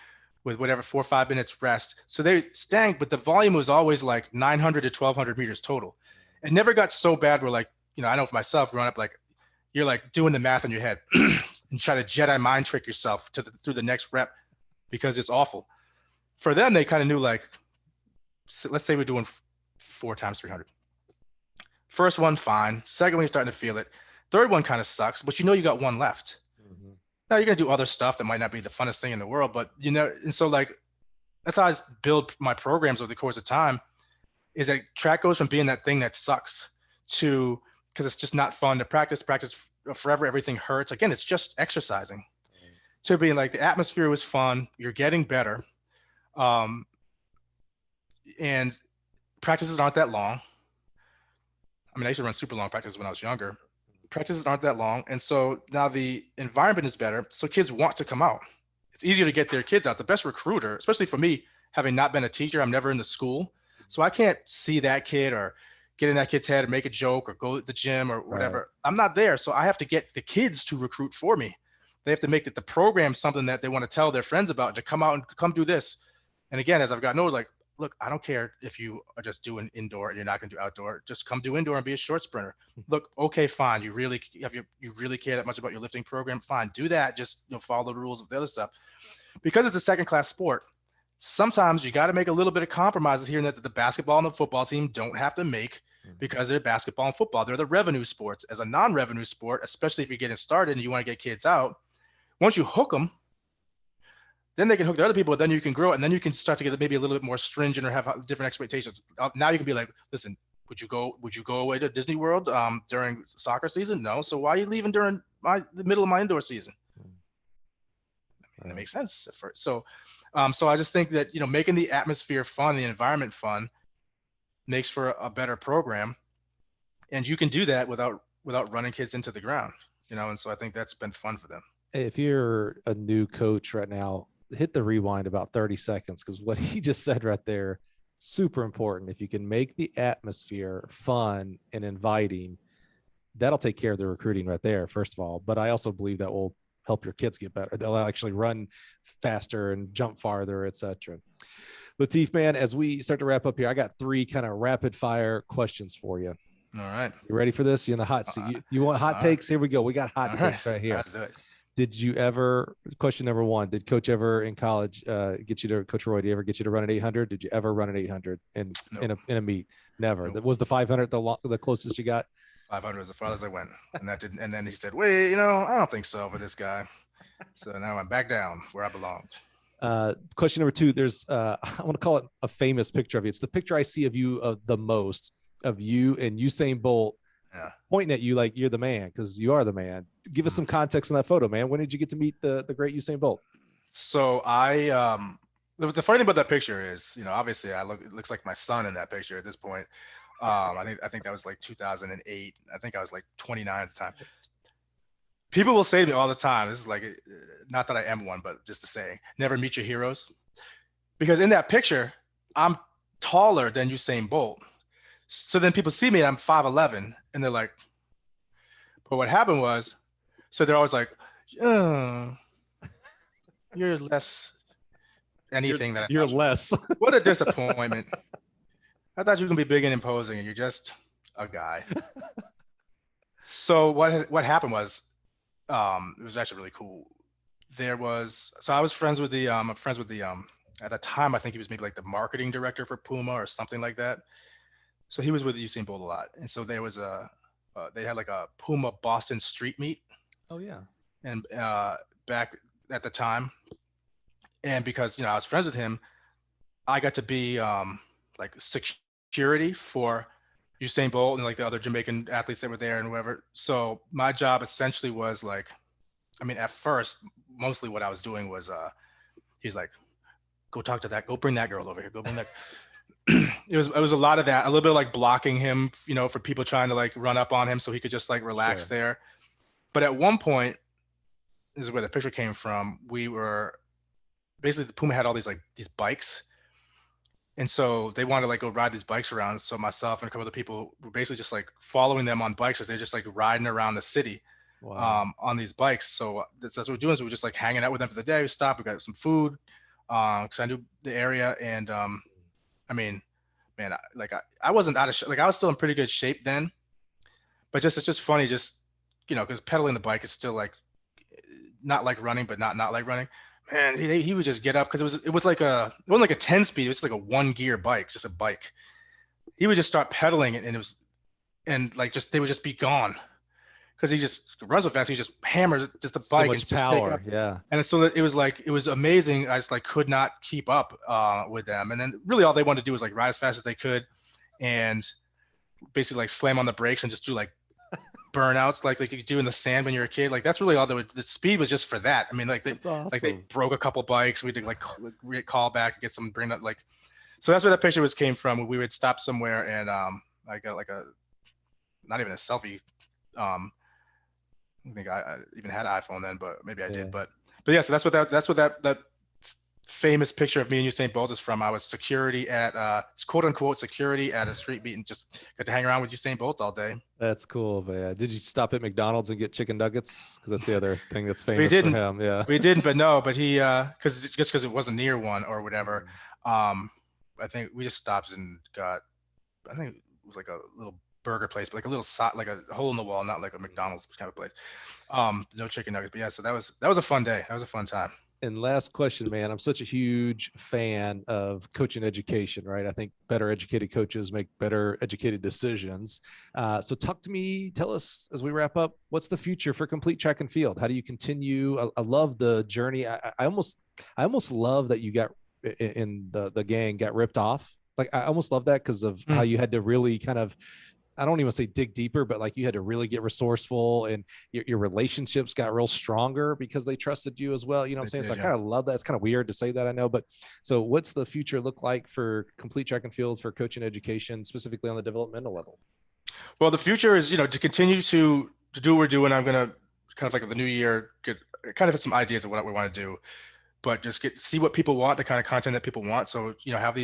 with whatever, 4 or 5 minutes rest. So they stank, but the volume was always like 900 to 1200 meters total. It never got so bad where, like, I know for myself, growing up, like, you're like doing the math in your head and try to Jedi mind trick yourself through the next rep, because it's awful. For them, they kind of knew, like, let's say we're doing 4 times 300. First one, fine. Second one, you're starting to feel it. Third one kind of sucks, but you got one left. Now you're going to do other stuff that might not be the funnest thing in the world, but, and so, like, that's how I build my programs over the course of time, is that track goes from being that thing that sucks to, because it's just not fun to practice forever, everything hurts. Again, it's just exercising. To being like, the atmosphere was fun, you're getting better. And practices aren't that long. I used to run super long practices when I was younger. Practices aren't that long. And so now the environment is better. So kids want to come out. It's easier to get their kids out. The best recruiter, especially for me, having not been a teacher, I'm never in the school. So I can't see that kid or get in that kid's head and make a joke or go to the gym or whatever. Right. I'm not there. So I have to get the kids to recruit for me. They have to make the program something that they want to tell their friends about, to come out and come do this. And again, as I've gotten older, like, look, I don't care if you are just doing indoor and you're not going to do outdoor. Just come do indoor and be a short sprinter. Look, okay, fine. You really care that much about your lifting program? Fine, do that. Just follow the rules of the other stuff. Because it's a second class sport, sometimes you got to make a little bit of compromises here and there that the basketball and the football team don't have to make, because they're basketball and football. They're the revenue sports. As a non-revenue sport, especially if you're getting started and you want to get kids out, once you hook them, then they can hook the other people, but then you can grow it, and then you can start to get maybe a little bit more stringent or have different expectations. Now you can be like, listen, would you go away to Disney World during soccer season? No. So why are you leaving during the middle of my indoor season? I mean, it makes sense at first. So I just think that, making the atmosphere fun, the environment fun, makes for a better program. And you can do that without running kids into the ground, and so I think that's been fun for them. If you're a new coach right now, hit the rewind about 30 seconds, because what he just said right there, super important. If you can make the atmosphere fun and inviting, that'll take care of the recruiting right there, first of all. But I also believe that will help your kids get better. They'll actually run faster and jump farther, etc. Latif, man, as we start to wrap up here, I got 3 kind of rapid fire questions for you. All right. You ready for this? You in the hot seat? You want hot takes? Right. Here we go. We got hot takes right here. Let's do it. Did you ever, question number 1, did coach ever in college get you to, Coach Roy, did he ever get you to run an 800? Did you ever run an 800 in a meet? Never. Nope. Was the 500 the closest you got? 500 was the farthest I went. And that didn't, and then he said, wait, I don't think so for this guy. So now I'm back down where I belonged. Question number 2, there's, I want to call it a famous picture of you. It's the picture I see of you the most, of you and Usain Bolt pointing at you like you're the man, because you are the man. Give us some context on that photo, man. When did you get to meet the great Usain Bolt? So the funny thing about that picture is, obviously it looks like my son in that picture at this point. I think that was like 2008. I think I was like 29 at the time. People will say to me all the time, this is like, not that I am one, but just to say, never meet your heroes. Because in that picture, I'm taller than Usain Bolt. So then people see me and I'm 5'11", and they're like, but what happened was, so they're always like, oh, you're less anything that you're less. What a disappointment. I thought you were gonna be big and imposing, and you're just a guy. So what happened was, it was actually really cool. So I was friends with at the time, I think he was maybe like the marketing director for Puma or something like that. So he was with Usain Bolt a lot. And so there was they had like a Puma Boston street meet. Oh yeah. And back at the time, and because, I was friends with him, I got to be like security for Usain Bolt and like the other Jamaican athletes that were there and whoever. So my job essentially was like, at first, mostly what I was doing was, he's like, go talk to that, go bring that girl over here, go bring that. It was a lot of that, a little bit of like blocking him, for people trying to like run up on him so he could just like relax there. But at one point, this is where the picture came from. We were basically, the Puma had all these bikes. And so they wanted to like go ride these bikes around. So myself and a couple other people were basically just like following them on bikes as they're just like riding around the city. Wow. On these bikes. So that's what we're doing. So we're just like hanging out with them for the day. We stopped, we got some food, because I knew the area. And I wasn't out of shape. Like I was still in pretty good shape then, but it's just funny, because pedaling the bike is still like not like running, but not like running. Man, he would just get up, because it wasn't like a 10-speed, it was like a 1-gear bike, just a bike. He would just start pedaling it, and they would just be gone, because he just runs so fast. He just hammers just the bike, so much and power. Yeah. And so it was amazing. I just like could not keep up with them. And then really all they wanted to do was like ride as fast as they could, and basically like slam on the brakes and just do like burnouts like you could do in the sand when you're a kid. Like that's really all the speed was just for that. Awesome. Like they broke a couple bikes. We did like call back and get some, bring up like, so that's where that picture came from. We would stop somewhere, and I got like not even a selfie. I think I even had an iPhone then, but maybe I did. But yeah, so that's what that famous picture of me and Usain Bolt is from. I was security at quote unquote security at a street meet, and just got to hang around with Usain Bolt all day. That's cool, man. Did you stop at McDonald's and get chicken nuggets? Because that's the other thing that's famous for him. Yeah, we didn't, but no, but he because it wasn't near one or whatever. I think we just stopped and got, I think it was like a little burger place, but like a little like a hole in the wall, not like a McDonald's kind of place. No chicken nuggets, but yeah. So that was a fun day. That was a fun time. And last question, man, I'm such a huge fan of coaching education, right? I think better educated coaches make better educated decisions. So tell us as we wrap up, what's the future for Complete Track and Field? How do you continue? I love the journey. I almost love that you got in the gang got ripped off. Like, I almost love that because of how you had to really kind of, I don't even say dig deeper, but like you had to really get resourceful, and your relationships got real stronger because they trusted you as well. You know what I'm saying? So I kind of love that. It's kind of weird to say that, I know, but so what's the future look like for Complete Track and Field, for coaching education, specifically on the developmental level? Well, the future is, to continue to do what we're doing. I'm going to kind of like the new year, get kind of some ideas of what we want to do, but just see what people want, the kind of content that people want. So, have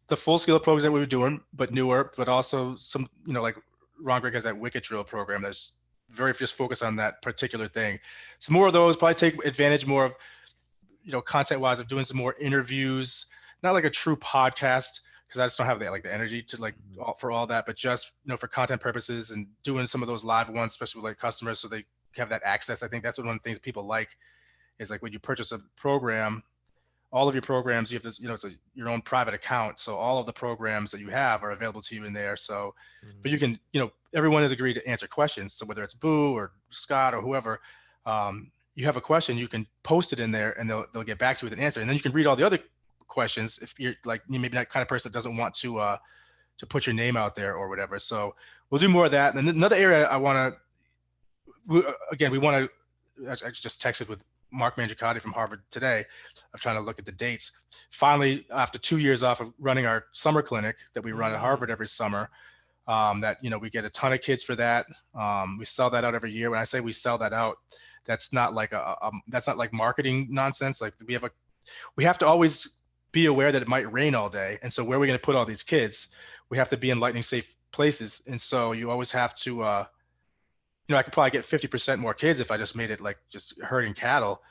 the full scale programs that we were doing, but newer, but also some, like Ron Greg has that Wicked Drill program that's very just focused on that particular thing. So more of those, probably take advantage more of, content wise, of doing some more interviews, not like a true podcast, because I just don't have the energy to for all that, but just, for content purposes, and doing some of those live ones, especially with customers, so they have that access. I think that's one of the things people like, is like when you purchase a program, all of your programs, you have this, it's your own private account. So all of the programs that you have are available to you in there. So, but you can, everyone has agreed to answer questions. So whether it's Boo or Scott or whoever, you have a question, you can post it in there, and they'll get back to you with an answer. And then you can read all the other questions if you're maybe that kind of person that doesn't want to put your name out there or whatever. So we'll do more of that. And another area I want to, again, I just texted with Mark Mangicotti from Harvard today. I'm trying to look at the dates. Finally, after 2 years off of running our summer clinic that we run at Harvard every summer, that, we get a ton of kids for that. We sell that out every year. When I say we sell that out, that's not like that's not like marketing nonsense. Like we have to always be aware that it might rain all day. And so where are we going to put all these kids? We have to be in lightning safe places. And so you always have to, I could probably get 50% more kids if I just made it like just herding cattle.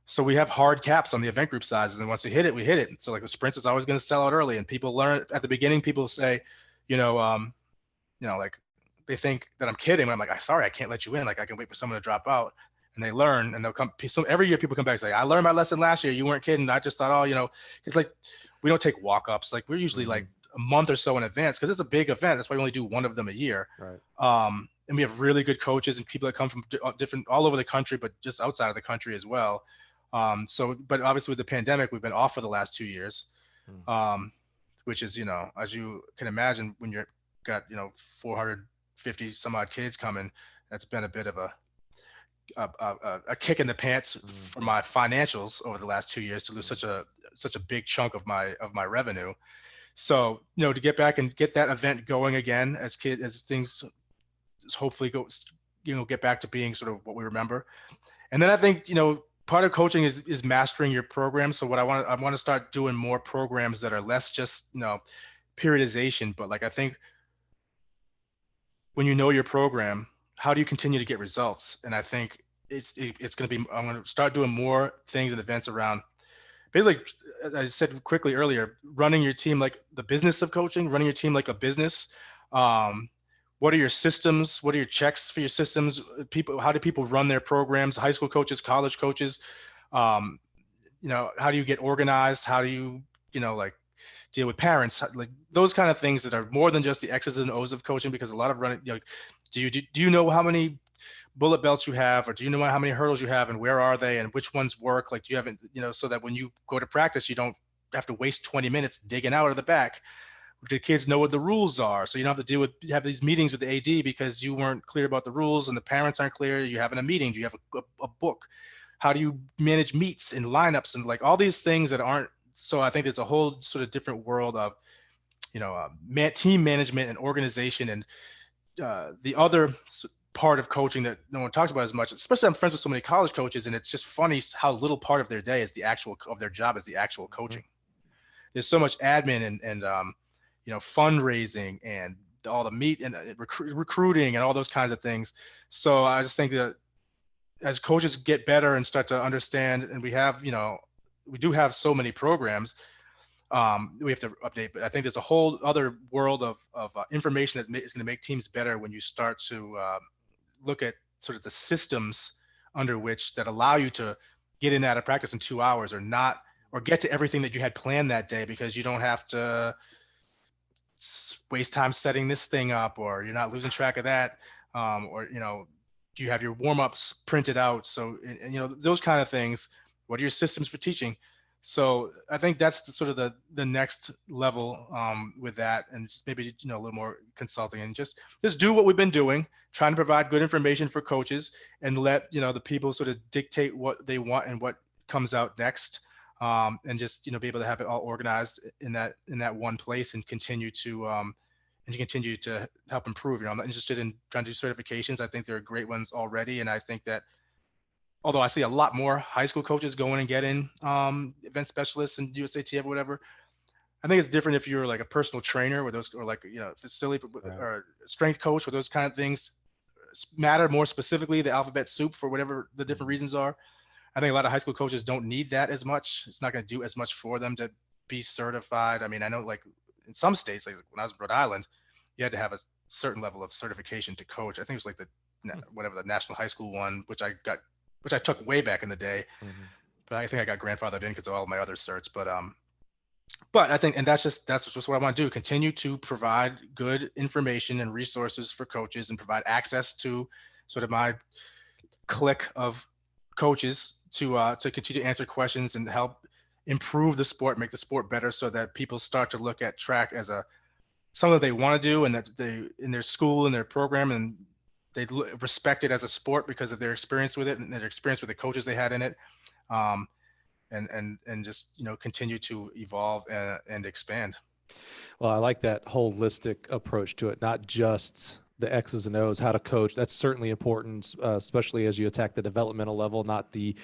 So we have hard caps on the event group sizes. And once we hit it, we hit it. So like the sprints is always going to sell out early, and people learn at the beginning. People say, like they think that I'm kidding. When I'm like, sorry, I can't let you in. Like I can wait for someone to drop out, and they learn, and they'll come. So every year people come back and say, I learned my lesson last year. You weren't kidding. I just thought, it's like, we don't take walk-ups. Like we're usually like a month or so in advance, because it's a big event. That's why we only do one of them a year. Right. And we have really good coaches and people that come from different, all over the country, but just outside of the country as well. But obviously with the pandemic, we've been off for the last 2 years, which is, as you can imagine, when you're got, 450 some odd kids coming, that's been a bit of a kick in the pants for my financials over the last 2 years, to lose such a big chunk of my revenue. So, to get back and get that event going again as things hopefully get back to being sort of what we remember. And then I think, part of coaching is mastering your program. So what I want to start doing more programs that are less just, periodization, but like, I think when you know your program, how do you continue to get results? And I think it's going to be, I'm going to start doing more things and events around, basically, as I said quickly earlier, running your team like the business of coaching, running your team like a business. What are your systems? What are your checks for your systems? How do people run their programs? High school coaches, college coaches. How do you get organized? How do you, deal with parents? Like those kind of things that are more than just the X's and O's of coaching, because a lot of running, do you know how many bullet belts you have, or do you know how many hurdles you have, and where are they, and which ones work? Like, do you haven't, so that when you go to practice, you don't have to waste 20 minutes digging out of the back. The kids know what the rules are, so you don't have to have these meetings with the AD because you weren't clear about the rules, and the parents aren't clear. You're having a meeting. Do you have a book? How do you manage meets and lineups and like all these things that aren't? So I think there's a whole sort of different world of, team management and organization, and the other part of coaching that no one talks about as much. Especially, I'm friends with so many college coaches, and it's just funny how little part of their day is their job is the actual coaching. There's so much admin and fundraising and all the meet and recruiting and all those kinds of things. So I just think that as coaches get better and start to understand, and we do have so many programs, we have to update, but I think there's a whole other world of information that is going to make teams better when you start to look at sort of the systems under which that allow you to get in and out of practice in 2 hours, or not, or get to everything that you had planned that day, because you don't have to waste time setting this thing up, or you're not losing track of that. Or, do you have your warm-ups printed out? So, and those kind of things. What are your systems for teaching? So I think that's sort of the next level with that, and just maybe a little more consulting, and just do what we've been doing, trying to provide good information for coaches, and let the people sort of dictate what they want and what comes out next, and just be able to have it all organized in that one place, and continue to help improve. I'm not interested in trying to do certifications. I think there are great ones already, and I think that, although I see a lot more high school coaches going and getting event specialists and USATF or whatever, I think it's different if you're like a personal trainer, or like facility, or strength coach, where those kind of things matter more specifically, the alphabet soup, for whatever the different reasons are. I think a lot of high school coaches don't need that as much. It's not going to do as much for them to be certified. I mean, I know, like, in some states, like when I was in Rhode Island, you had to have a certain level of certification to coach. I think it was like the national high school one, which I took way back in the day. But I think I got grandfathered in because of all my other certs. But I think, and that's just what I want to do: continue to provide good information and resources for coaches, and provide access to sort of my clique of coaches to continue to answer questions and help improve the sport, make the sport better, so that people start to look at track as something that they want to do, and that they, in their school and their program, and they respect it as a sport because of their experience with it and their experience with the coaches they had in it, and just continue to evolve and expand. Well, I like that holistic approach to it, not just the X's and O's, how to coach. That's certainly important, especially as you attack the developmental level, not the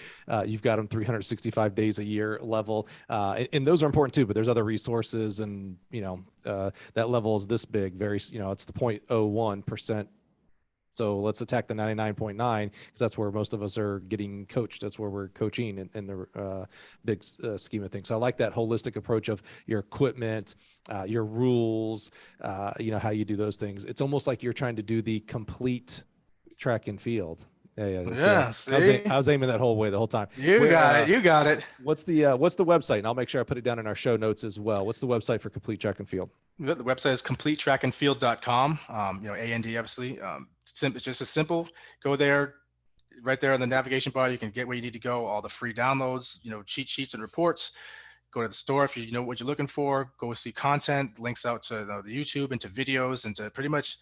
you've got them 365 days a year level. And those are important too, but there's other resources, and that level is this big, very, it's the 0.01%. So let's attack the 99.9, because that's where most of us are getting coached. That's where we're coaching in the big scheme of things. So I like that holistic approach of your equipment, your rules, how you do those things. It's almost like you're trying to do the complete track and field. Yeah. I was aiming that whole way the whole time. You got it. What's the website? And I'll make sure I put it down in our show notes as well. What's the website for Complete Track and Field? The website is completetrackandfield.com. AND, obviously. It's just as simple. Go there, right there on the navigation bar. You can get where you need to go. All the free downloads, cheat sheets and reports. Go to the store if you know what you're looking for. Go see content, links out to the YouTube and to videos, and to pretty much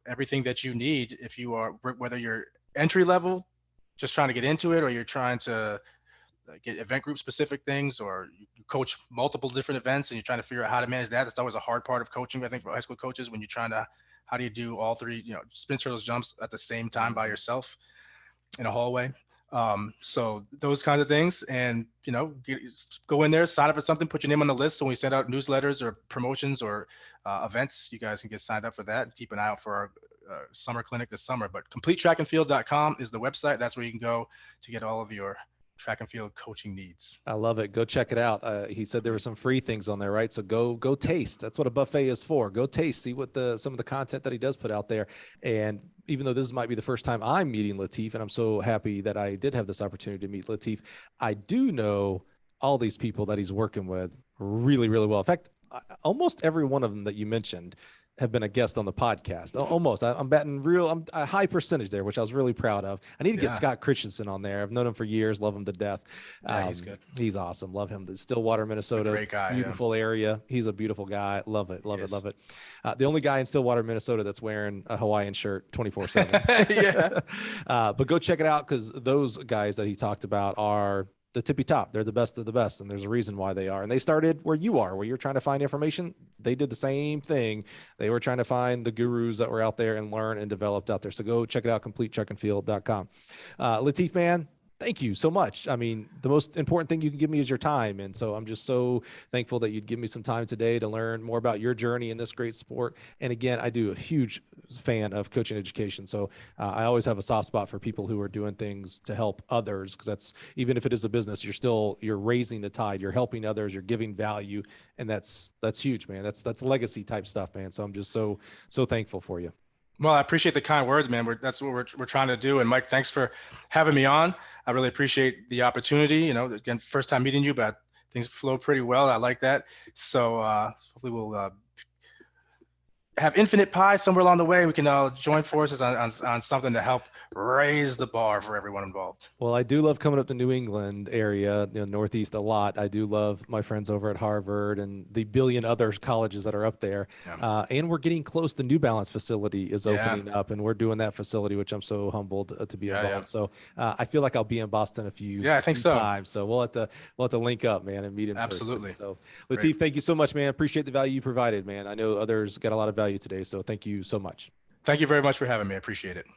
everything that you need. If you are, whether you're entry level, just trying to get into it, or you're trying to get event group specific things, or you coach multiple different events and you're trying to figure out how to manage that. That's always a hard part of coaching, I think, for high school coaches, when you're trying to, how do you do all three, spin circles, jumps at the same time by yourself in a hallway? So those kinds of things, and go in there, sign up for something, put your name on the list. So when we send out newsletters or promotions or events, you guys can get signed up for that. Keep an eye out for our summer clinic this summer. But completetrackandfield.com is the website. That's where you can go to get all of your track and field coaching needs. I love it. Go check it out. He said there were some free things on there, right? So go taste. That's what a buffet is for. Go taste, see what some of the content that he does put out there. And even though this might be the first time I'm meeting Latif, and I'm so happy that I did have this opportunity to meet Latif, I do know all these people that he's working with really, really well. In fact, almost every one of them that you mentioned have been a guest on the podcast. Almost. I'm betting I'm a high percentage there, which I was really proud of. I need to get Scott Christensen on there. I've known him for years, love him to death. Yeah, he's good. He's awesome. Love him. Stillwater, Minnesota. Great guy. Beautiful area. He's a beautiful guy. Love it. Love it. The only guy in Stillwater, Minnesota that's wearing a Hawaiian shirt 24/7. Yeah. But go check it out, because those guys that he talked about are the tippy top. They're the best of the best, and there's a reason why they are. And they started where you are, where you're trying to find information. They did the same thing. They were trying to find the gurus that were out there and learn and developed out there. So go check it out, completetrackandfield.com. Latif, man, thank you so much. I mean, the most important thing you can give me is your time. And so I'm just so thankful that you'd give me some time today to learn more about your journey in this great sport. And again, I do a huge fan of coaching education. So I always have a soft spot for people who are doing things to help others, because that's, even if it is a business, you're raising the tide, you're helping others, you're giving value. And that's huge, man. That's legacy type stuff, man. So I'm just so thankful for you. Well, I appreciate the kind words, man. That's what we're trying to do. And Mike, thanks for having me on. I really appreciate the opportunity. You know, again, first time meeting you, but things flow pretty well. I like that. So hopefully we'll have infinite pie somewhere along the way. We can join forces on something to help raise the bar for everyone involved. Well, I do love coming up to New England area, Northeast a lot. I do love my friends over at Harvard and the billion other colleges that are up there. Yeah. And we're getting close. The New Balance facility is opening up, and we're doing that facility, which I'm so humbled to be involved. Yeah. So I feel like I'll be in Boston a few I think so. times. So we'll have to link up, man, and meet in Absolutely. person. So Latif, thank you so much, man. Appreciate the value you provided, man. I know others got a lot of value today, so thank you so much. Thank you very much for having me. I appreciate it.